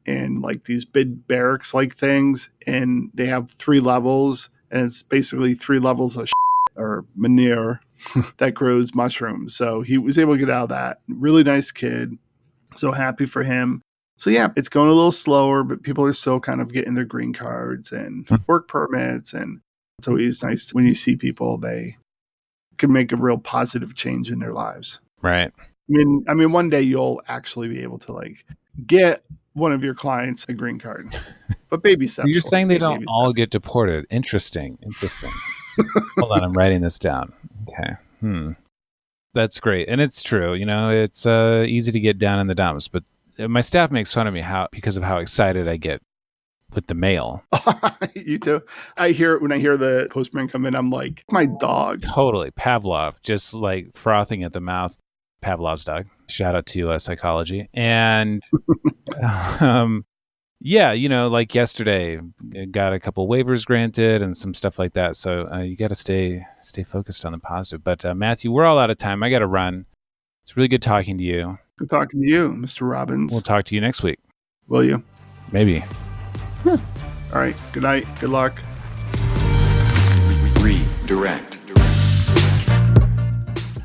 and like these big barracks like things, and they have 3 levels, and it's basically 3 levels of shit. or manure that grows mushrooms. So he was able to get out of that. Really nice kid. So happy for him. So yeah, it's going a little slower, but people are still kind of getting their green cards and work permits. And it's always nice when you see people, they can make a real positive change in their lives. Right. I mean, one day you'll actually be able to like get one of your clients a green card, but baby steps. You're saying they don't all get deported. Interesting. Hold on, I'm writing this down. Okay. That's great. And it's true. It's easy to get down in the dumps, but my staff makes fun of me because of how excited I get with the mail. You too. When I hear the postman come in, I'm like, my dog. Totally. Pavlov, just like frothing at the mouth. Pavlov's dog. Shout out to psychology. And yeah, like yesterday, got a couple waivers granted and some stuff like that. So you got to stay focused on the positive. But Matthew, we're all out of time. I got to run. It's really good talking to you. Good talking to you, Mr. Robbins. We'll talk to you next week. Will you? Maybe. All right. Good night. Good luck. Redirect.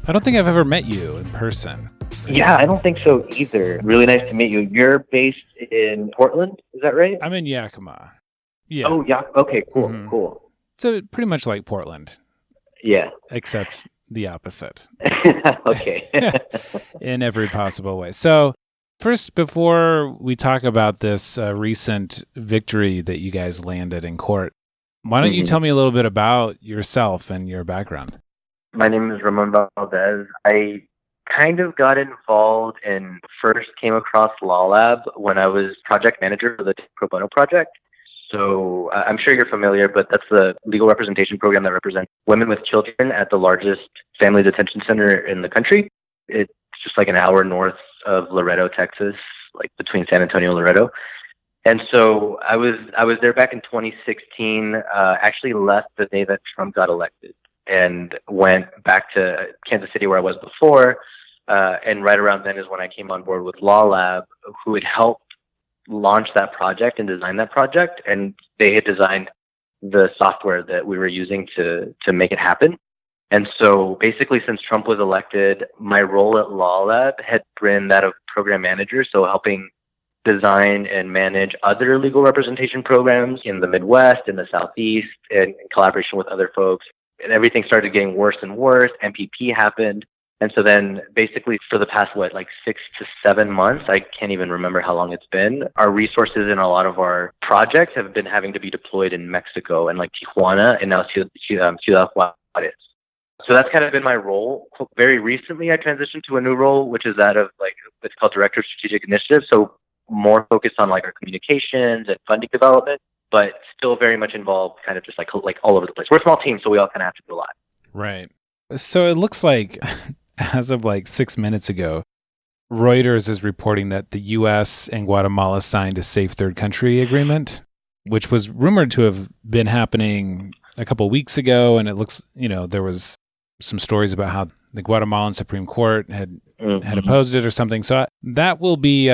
I don't think I've ever met you in person. Yeah, I don't think so either. Really nice to meet you. You're based in Portland, is that right? I'm in Yakima. Yeah. Oh, yeah. Okay, cool, cool. So pretty much like Portland. Yeah. Except the opposite. Okay. In every possible way. So first, before we talk about this recent victory that you guys landed in court, why don't you tell me a little bit about yourself and your background? My name is Ramon Valdez. I kind of got involved and first came across Law Lab when I was project manager for the Pro Bono project. So I'm sure you're familiar, but that's the legal representation program that represents women with children at the largest family detention center in the country. It's just like an hour north of Laredo, Texas, like between San Antonio and Laredo. And so I was there back in 2016, actually left the day that Trump got elected and went back to Kansas City where I was before. And right around then is when I came on board with Law Lab, who had helped launch that project and design that project. And they had designed the software that we were using to make it happen. And so basically, since Trump was elected, my role at Law Lab had been that of program manager, so helping design and manage other legal representation programs in the Midwest, in the Southeast, and in collaboration with other folks. And everything started getting worse and worse. MPP happened. And so then basically for the past, 6 to 7 months, I can't even remember how long it's been, our resources in a lot of our projects have been having to be deployed in Mexico and like Tijuana and now Ciudad Juarez. So that's kind of been my role. Very recently, I transitioned to a new role, which is that of it's called Director of Strategic Initiatives. So more focused on our communications and funding development, but still very much involved kind of just like all over the place. We're a small team, so we all kind of have to do a lot. Right. So it looks like as of 6 minutes ago, Reuters is reporting that the U.S. and Guatemala signed a safe third country agreement, which was rumored to have been happening a couple weeks ago. And it looks, there was some stories about how the Guatemalan Supreme Court had opposed it or something. So that will be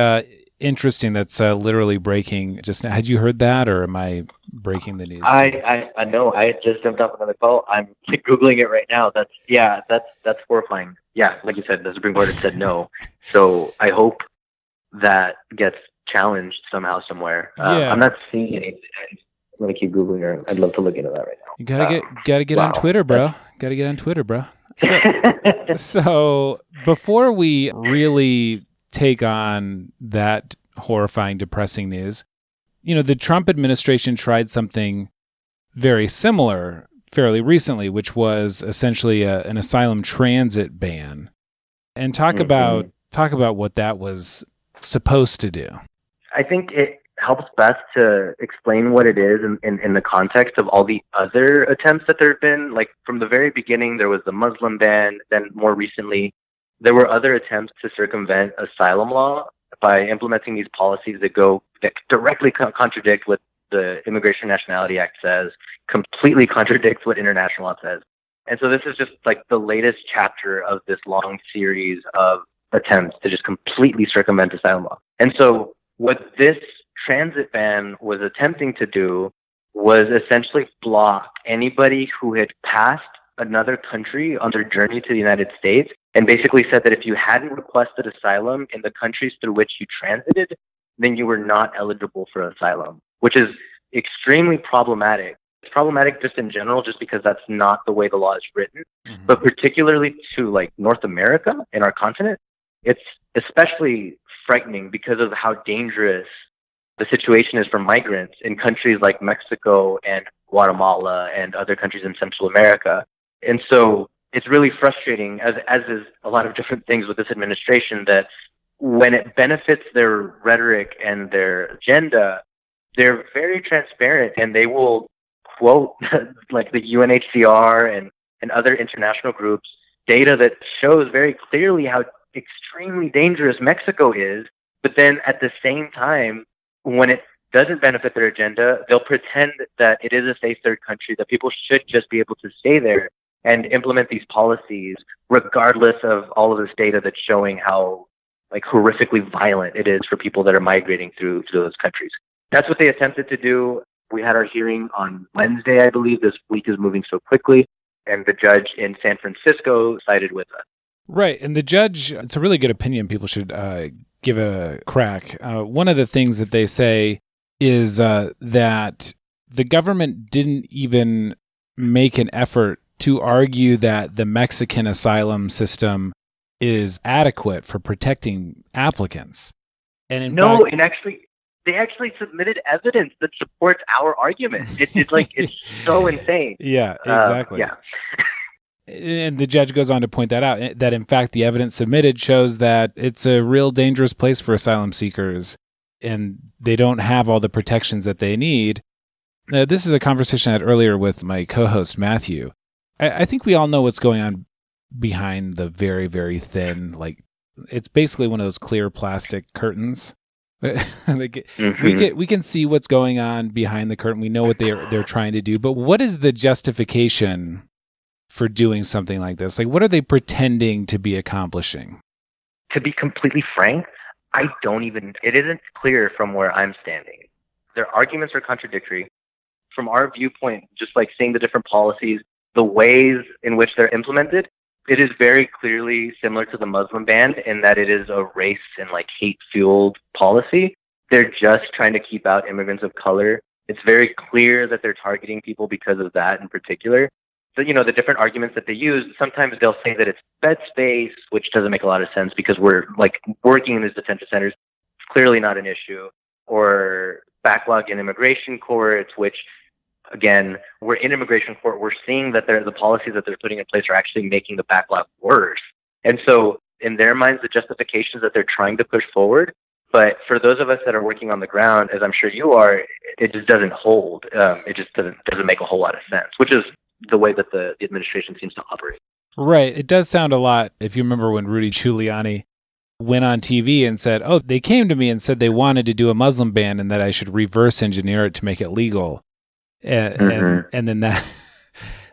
interesting. That's literally breaking. Just had you heard that, or am I breaking the news? I know. I just jumped off another call. I'm Googling it right now. That's horrifying. Yeah, like you said, the Supreme Court had said no. So I hope that gets challenged somehow, somewhere. I'm not seeing anything. I'm gonna keep Googling her. I'd love to look into that right now. You gotta get on Twitter, bro. Gotta get on Twitter, bro. So before we really take on that horrifying, depressing news, the Trump administration tried something very similar fairly recently, which was essentially an asylum transit ban. And talk about what that was supposed to do. I think it helps best to explain what it is in the context of all the other attempts that there have been. Like from the very beginning, there was the Muslim ban. Then more recently, there were other attempts to circumvent asylum law by implementing these policies that directly contradict what the Immigration and Nationality Act says, completely contradicts what international law says. And so this is just the latest chapter of this long series of attempts to just completely circumvent asylum law. And so what this transit ban was attempting to do was essentially block anybody who had passed another country on their journey to the United States and basically said that if you hadn't requested asylum in the countries through which you transited, then you were not eligible for asylum, which is extremely problematic. It's problematic just in general, just because that's not the way the law is written, but particularly to like North America and our continent, it's especially frightening because of how dangerous the situation is for migrants in countries like Mexico and Guatemala and other countries in Central America. And so it's really frustrating, as is a lot of different things with this administration, that when it benefits their rhetoric and their agenda, they're very transparent and they will quote like the UNHCR and other international groups data that shows very clearly how extremely dangerous Mexico is. But then at the same time, when it doesn't benefit their agenda, they'll pretend that it is a safe third country, that people should just be able to stay there and implement these policies, regardless of all of this data that's showing how like horrifically violent it is for people that are migrating through those countries. That's what they attempted to do. We had our hearing on Wednesday, I believe. This week is moving so quickly. And the judge in San Francisco sided with us. Right. And the judge, it's a really good opinion. People should give it a crack. One of the things that they say is that the government didn't even make an effort to argue that the Mexican asylum system is adequate for protecting applicants. And in fact, they actually submitted evidence that supports our argument. It's so insane. Yeah, exactly. Yeah. And the judge goes on to point that out, that in fact the evidence submitted shows that it's a real dangerous place for asylum seekers and they don't have all the protections that they need. This is a conversation I had earlier with my co-host Matthew. I think we all know what's going on behind the very, very thin, like it's basically one of those clear plastic curtains. We can see what's going on behind the curtain. We know what they're trying to do, but what is the justification for doing something like this? Like, what are they pretending to be accomplishing? To be completely frank, it isn't clear from where I'm standing. Their arguments are contradictory. From our viewpoint, just like seeing the different policies, the ways in which they're implemented, it is very clearly similar to the Muslim ban in that it is a race and like hate-fueled policy. They're just trying to keep out immigrants of color. It's very clear that they're targeting people because of that in particular. So, the different arguments that they use, sometimes they'll say that it's bed space, which doesn't make a lot of sense because we're like working in these detention centers. It's clearly not an issue. Or backlog in immigration courts, which again, we're in immigration court. We're seeing that the policies that they're putting in place are actually making the backlog worse. And so in their minds, the justifications that they're trying to push forward. But for those of us that are working on the ground, as I'm sure you are, it just doesn't hold. It just doesn't make a whole lot of sense, which is the way that the administration seems to operate. Right. It does sound a lot, if you remember when Rudy Giuliani went on TV and said, oh, they came to me and said they wanted to do a Muslim ban and that I should reverse engineer it to make it legal. And then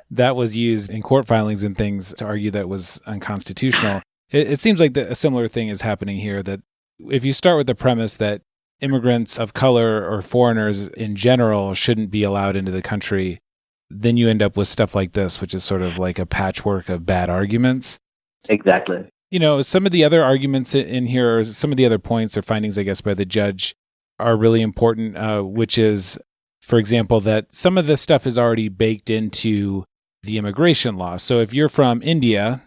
that was used in court filings and things to argue that it was unconstitutional. It seems like a similar thing is happening here, that if you start with the premise that immigrants of color or foreigners in general shouldn't be allowed into the country, then you end up with stuff like this, which is sort of like a patchwork of bad arguments. Exactly. Some of the other arguments in here, or some of the other points or findings, I guess, by the judge are really important, which is, for example, that some of this stuff is already baked into the immigration law. So if you're from India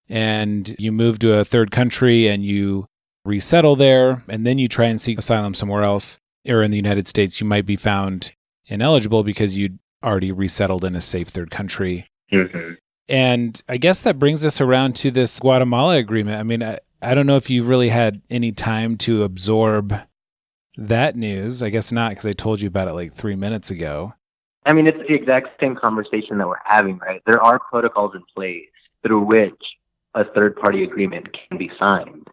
and you move to a third country and you resettle there, and then you try and seek asylum somewhere else or in the United States, you might be found ineligible because you'd already resettled in a safe third country. Mm-hmm. And I guess that brings us around to this Guatemala agreement. I mean, I don't know if you really had any time to absorb that news. I guess not, because I told you about it like 3 minutes ago. I mean, it's the exact same conversation that we're having, right? There are protocols in place through which a third-party agreement can be signed.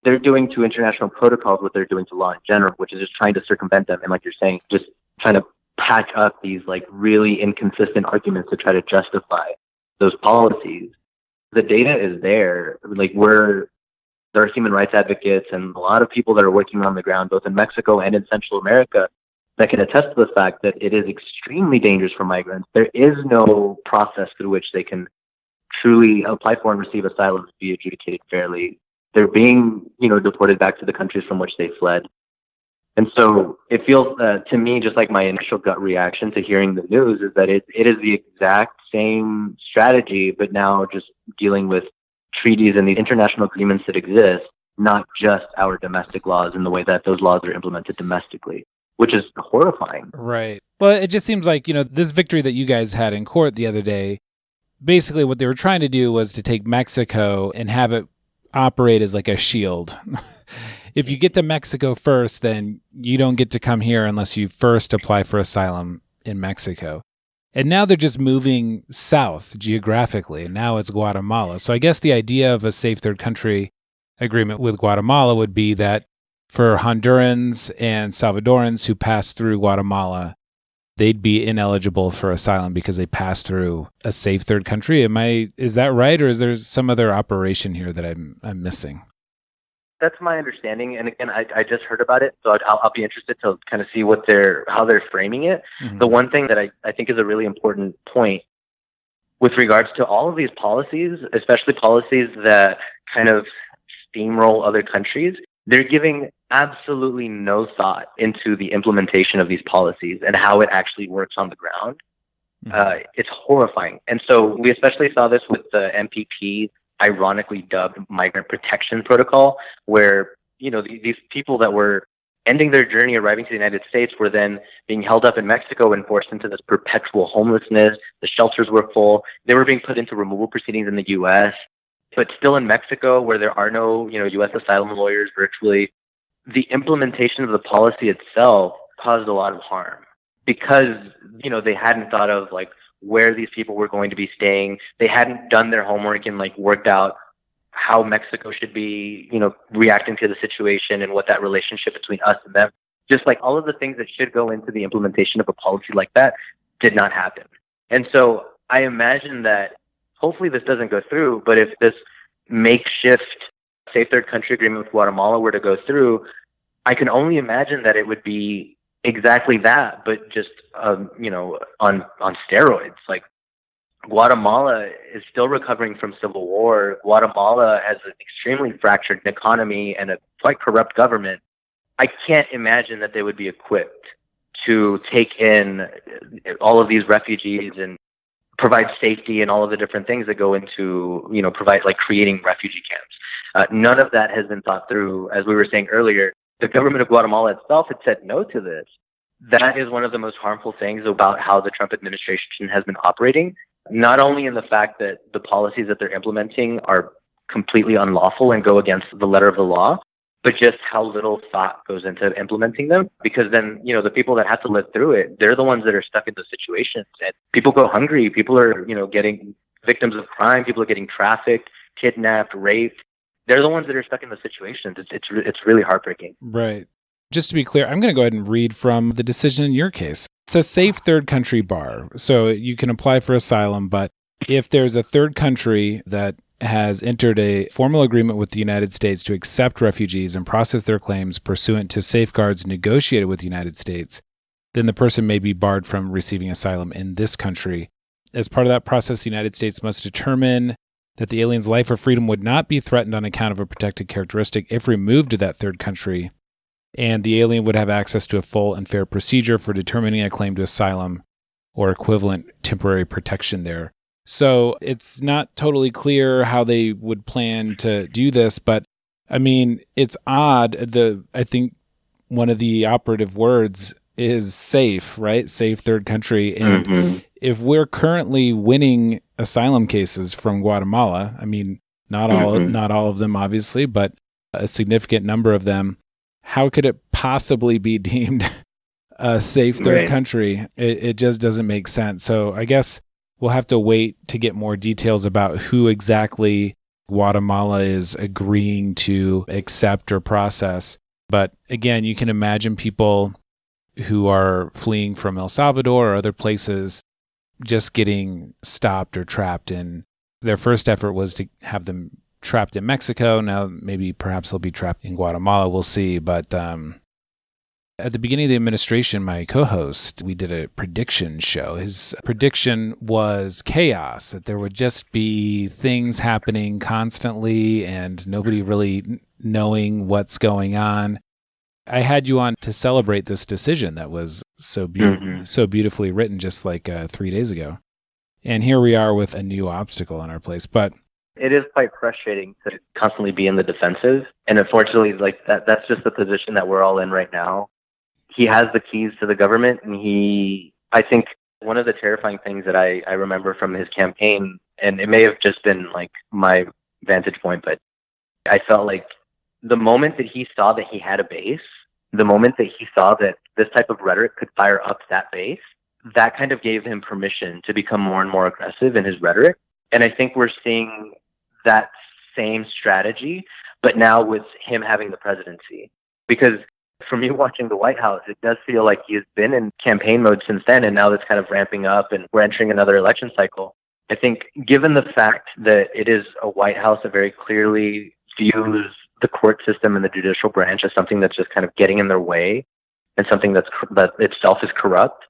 They're doing to international protocols what they're doing to law in general, which is just trying to circumvent them. And like you're saying, just trying to patch up these like really inconsistent arguments to try to justify those policies. The data is there. Like there are human rights advocates and a lot of people that are working on the ground, both in Mexico and in Central America, that can attest to the fact that it is extremely dangerous for migrants. There is no process through which they can truly apply for and receive asylum to be adjudicated fairly. They're being, deported back to the countries from which they fled. And so it feels to me, just like my initial gut reaction to hearing the news, is that it is the exact same strategy, but now just dealing with treaties and the international agreements that exist, not just our domestic laws and the way that those laws are implemented domestically, which is horrifying. Right. Well, it just seems like, this victory that you guys had in court the other day, basically what they were trying to do was to take Mexico and have it operate as like a shield. If you get to Mexico first, then you don't get to come here unless you first apply for asylum in Mexico. And now they're just moving south geographically, and now it's Guatemala. So I guess the idea of a safe third country agreement with Guatemala would be that for Hondurans and Salvadorans who pass through Guatemala, they'd be ineligible for asylum because they pass through a safe third country. Is that right, or is there some other operation here that I'm missing? That's my understanding, and again, I just heard about it, so I'll be interested to kind of see how they're framing it. Mm-hmm. The one thing that I think is a really important point with regards to all of these policies, especially policies that kind of steamroll other countries, they're giving absolutely no thought into the implementation of these policies and how it actually works on the ground. Mm-hmm. It's horrifying, and so we especially saw this with the MPP. Ironically dubbed Migrant Protection Protocol, where, these people that were ending their journey arriving to the United States were then being held up in Mexico and forced into this perpetual homelessness. The shelters were full. They were being put into removal proceedings in the U.S., but still in Mexico, where there are no, U.S. asylum lawyers virtually. The implementation of the policy itself caused a lot of harm because, they hadn't thought of where these people were going to be staying. They hadn't done their homework and worked out how Mexico should be, reacting to the situation and what that relationship between us and them, just all of the things that should go into the implementation of a policy like that did not happen. And so I imagine that hopefully this doesn't go through, but if this makeshift safe third country agreement with Guatemala were to go through, I can only imagine that it would be exactly that, but just on steroids. Guatemala is still recovering from civil war. Guatemala has an extremely fractured economy and a quite corrupt government. I can't imagine that they would be equipped to take in all of these refugees and provide safety and all of the different things that go into, provide creating refugee camps. None of that has been thought through. As we were saying earlier, the government of Guatemala itself had said no to this. That is one of the most harmful things about how the Trump administration has been operating, not only in the fact that the policies that they're implementing are completely unlawful and go against the letter of the law, but just how little thought goes into implementing them. Because then, the people that have to live through it, they're the ones that are stuck in those situations. And people go hungry. People are, getting victims of crime. People are getting trafficked, kidnapped, raped. They're the ones that are stuck in those situations. It's really heartbreaking. Right. Just to be clear, I'm going to go ahead and read from the decision in your case. It's a safe third country bar. So you can apply for asylum, but if there's a third country that has entered a formal agreement with the United States to accept refugees and process their claims pursuant to safeguards negotiated with the United States, then the person may be barred from receiving asylum in this country. As part of that process, the United States must determine that the alien's life or freedom would not be threatened on account of a protected characteristic if removed to that third country, and the alien would have access to a full and fair procedure for determining a claim to asylum or equivalent temporary protection there. So it's not totally clear how they would plan to do this, but it's odd. I think one of the operative words is safe, right? Safe third country. And if we're currently winning asylum cases from Guatemala, not all of them obviously, but a significant number of them, how could it possibly be deemed a safe third country? It just doesn't make sense. So I guess we'll have to wait to get more details about who exactly Guatemala is agreeing to accept or process. But again, you can imagine people who are fleeing from El Salvador or other places just getting stopped or trapped. And their first effort was to have them trapped in Mexico. Now, perhaps they'll be trapped in Guatemala. We'll see. But At the beginning of the administration, my co-host, we did a prediction show. His prediction was chaos, that there would just be things happening constantly and nobody really knowing what's going on. I had you on to celebrate this decision that was so beautifully written just like 3 days ago. And here we are with a new obstacle in our place. But it is quite frustrating to constantly be in the defensive. And unfortunately, like that's just the position that we're all in right now. He has the keys to the government, and I think one of the terrifying things that I remember from his campaign, and it may have just been like my vantage point, but I felt like the moment that he saw that he had a base, the moment that he saw that this type of rhetoric could fire up that base, that kind of gave him permission to become more and more aggressive in his rhetoric. And I think we're seeing that same strategy, but now with him having the presidency. Because for me watching the White House, it does feel like he has been in campaign mode since then, and now that's kind of ramping up and we're entering another election cycle. I think given the fact that it is a White House that very clearly views the court system and the judicial branch as something that's just kind of getting in their way and something that itself is corrupt,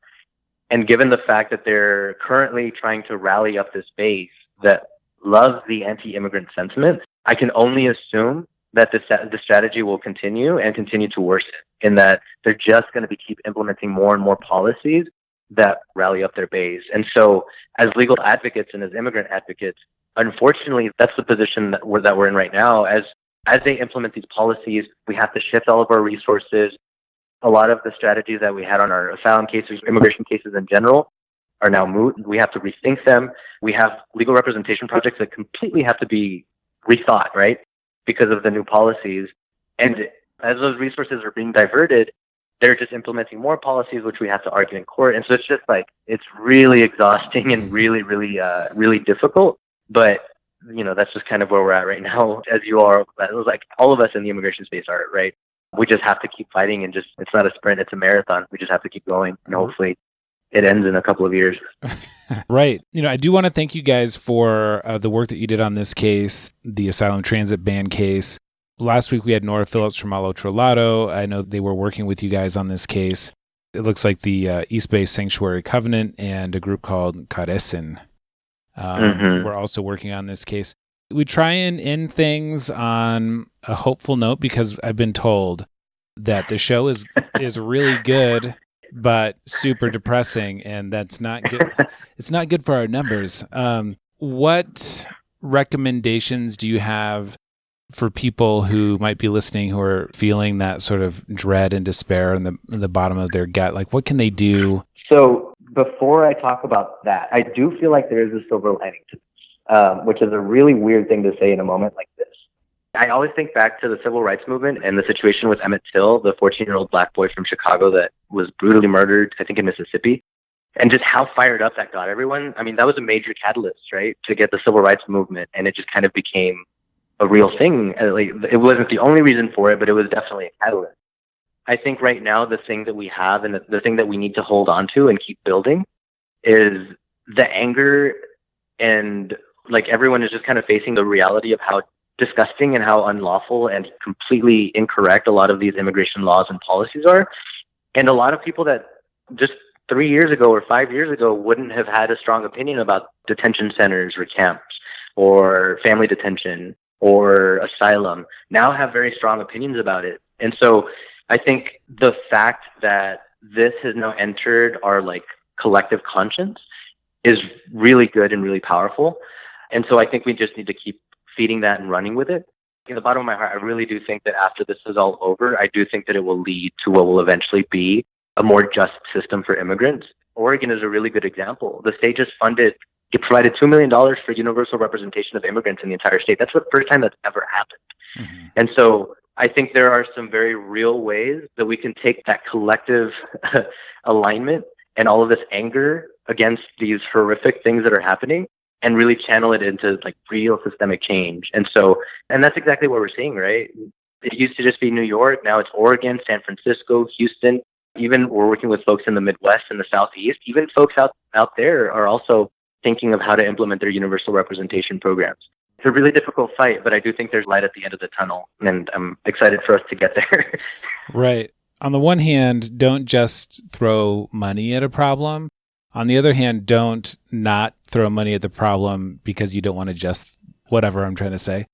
and given the fact that they're currently trying to rally up this base that loves the anti-immigrant sentiment, I can only assume that the strategy will continue and continue to worsen, in that they're just going to keep implementing more and more policies that rally up their base. And so as legal advocates and as immigrant advocates, unfortunately, that's the position that we're in right now. As they implement these policies, we have to shift all of our resources. A lot of the strategies that we had on our asylum cases, immigration cases in general, are now moot. We have to rethink them. We have legal representation projects that completely have to be rethought, right? Because of the new policies. And as those resources are being diverted, they're just implementing more policies, which we have to argue in court. And so it's just like, it's really exhausting and really, really, really difficult. But, that's just kind of where we're at right now. As you are, like all of us in the immigration space are, right? We just have to keep fighting and it's not a sprint, it's a marathon. We just have to keep going. And hopefully it ends in a couple of years. Right. I do want to thank you guys for the work that you did on this case, the asylum transit ban case. Last week we had Nora Phillips from Al Otro Lado. I know they were working with you guys on this case. It looks like the East Bay Sanctuary Covenant and a group called Carecen were also working on this case. We try and end things on a hopeful note because I've been told that the show is really good, but super depressing, and that's not good. It's not good for our numbers. What recommendations do you have for people who might be listening who are feeling that sort of dread and despair in the bottom of their gut? Like, what can they do? So before I talk about that, I do feel like there is a silver lining to this, which is a really weird thing to say in a moment like this. I always think back to the civil rights movement and the situation with Emmett Till, the 14-year-old black boy from Chicago that was brutally murdered, I think in Mississippi, and just how fired up that got everyone. I mean, that was a major catalyst, right, to get the civil rights movement, and it just kind of became a real thing. It wasn't the only reason for it, but it was definitely a catalyst. I think right now the thing that we have and the thing that we need to hold on to and keep building is the anger, and like everyone is just kind of facing the reality of how disgusting and how unlawful and completely incorrect a lot of these immigration laws and policies are. And a lot of people that just 3 years ago or 5 years ago wouldn't have had a strong opinion about detention centers or camps or family detention or asylum now have very strong opinions about it. And so I think the fact that this has now entered our collective conscience is really good and really powerful. And so I think we just need to keep feeding that and running with it. In the bottom of my heart, I really do think that after this is all over, I do think that it will lead to what will eventually be a more just system for immigrants. Oregon is a really good example. The state just it provided $2 million for universal representation of immigrants in the entire state. That's the first time that's ever happened. Mm-hmm. And so I think there are some very real ways that we can take that collective alignment and all of this anger against these horrific things that are happening and really channel it into real systemic change. And that's exactly what we're seeing, right? It used to just be New York. Now it's Oregon, San Francisco, Houston. Even we're working with folks in the Midwest and the Southeast. Even folks out there are also thinking of how to implement their universal representation programs. It's a really difficult fight, but I do think there's light at the end of the tunnel, and I'm excited for us to get there. Right. on the one hand, don't just throw money at a problem. On the other hand, don't not throw money at the problem because you don't want to just whatever I'm trying to say.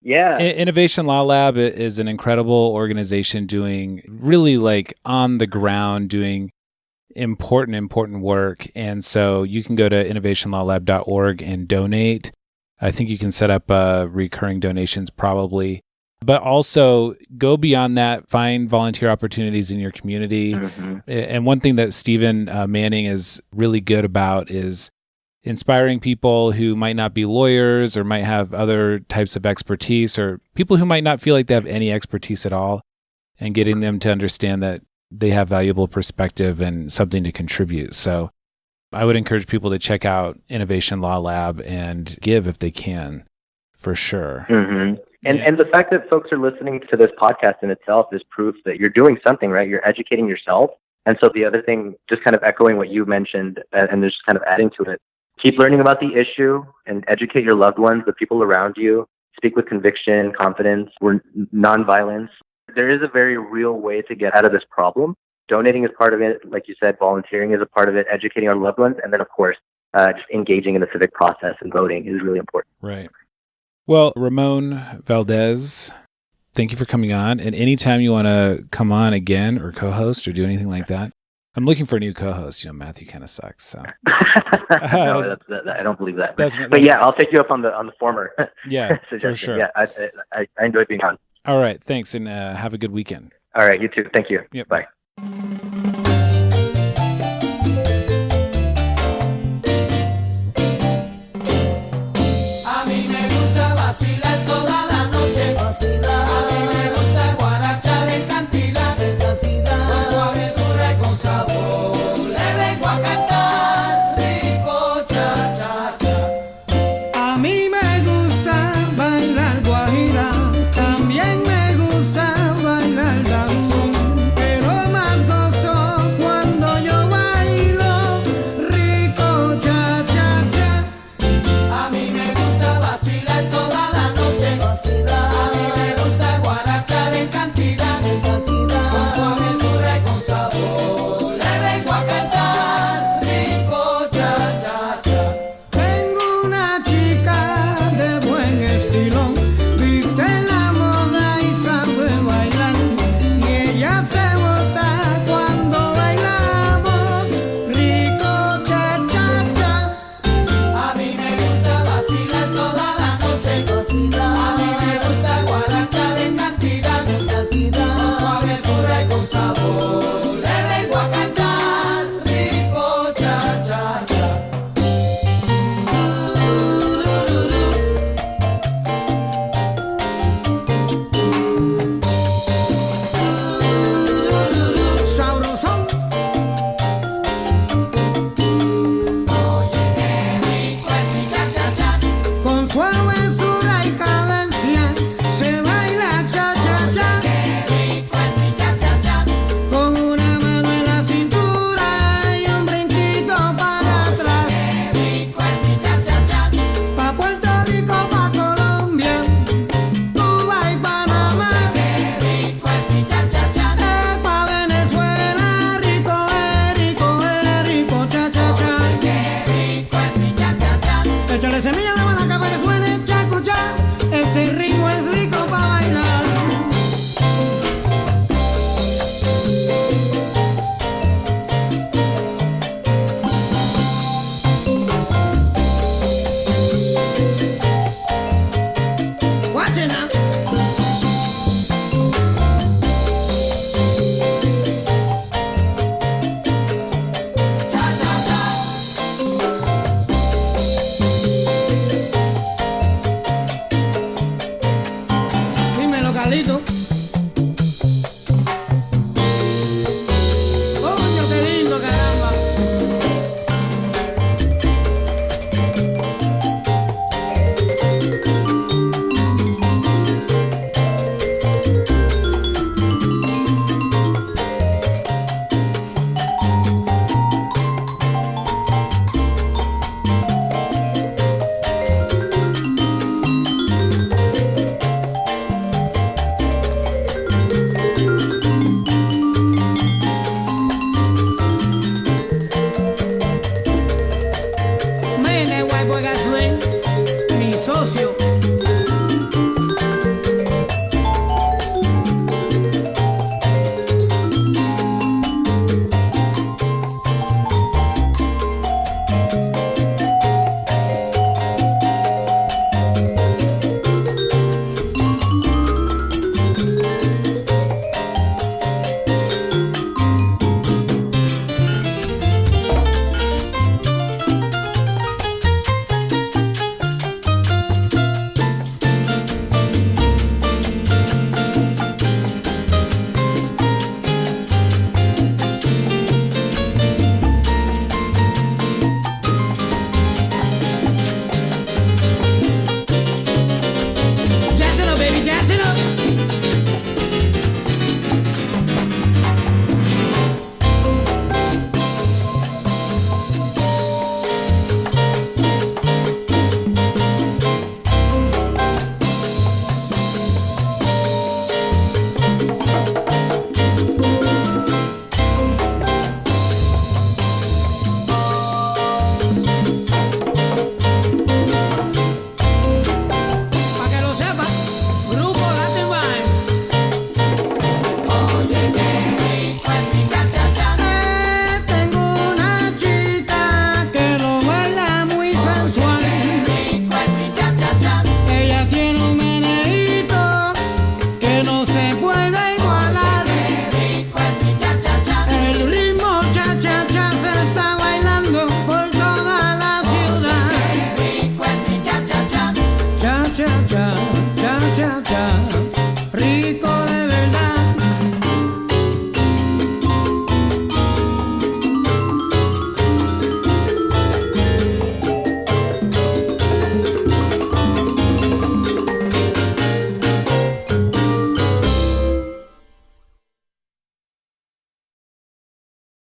Yeah. Innovation Law Lab is an incredible organization doing really like on the ground, doing important work. And so you can go to innovationlawlab.org and donate. I think you can set up recurring donations probably. But also go beyond that, find volunteer opportunities in your community. Mm-hmm. And one thing that Stephen Manning is really good about is inspiring people who might not be lawyers or might have other types of expertise, or people who might not feel like they have any expertise at all, and getting them to understand that they have valuable perspective and something to contribute. So I would encourage people to check out Innovation Law Lab and give if they can, for sure. Mm-hmm. And the fact that folks are listening to this podcast in itself is proof that you're doing something, right? You're educating yourself. And so the other thing, just kind of echoing what you mentioned, and just kind of adding to it, keep learning about the issue and educate your loved ones, the people around you. Speak with conviction, confidence, or nonviolence. There is a very real way to get out of this problem. Donating is part of it. Like you said, volunteering is a part of it, educating our loved ones. And then, of course, just engaging in the civic process and voting is really important. Right. Well, Ramon Valdez, thank you for coming on. And anytime you want to come on again or co-host or do anything like that, I'm looking for a new co-host. Matthew kind of sucks. So no, I don't believe that. But yeah, I'll take you up on the former. Yeah, suggestion. For sure. Yeah, I enjoyed being on. All right, thanks, and have a good weekend. All right, you too. Thank you. Yep. Bye.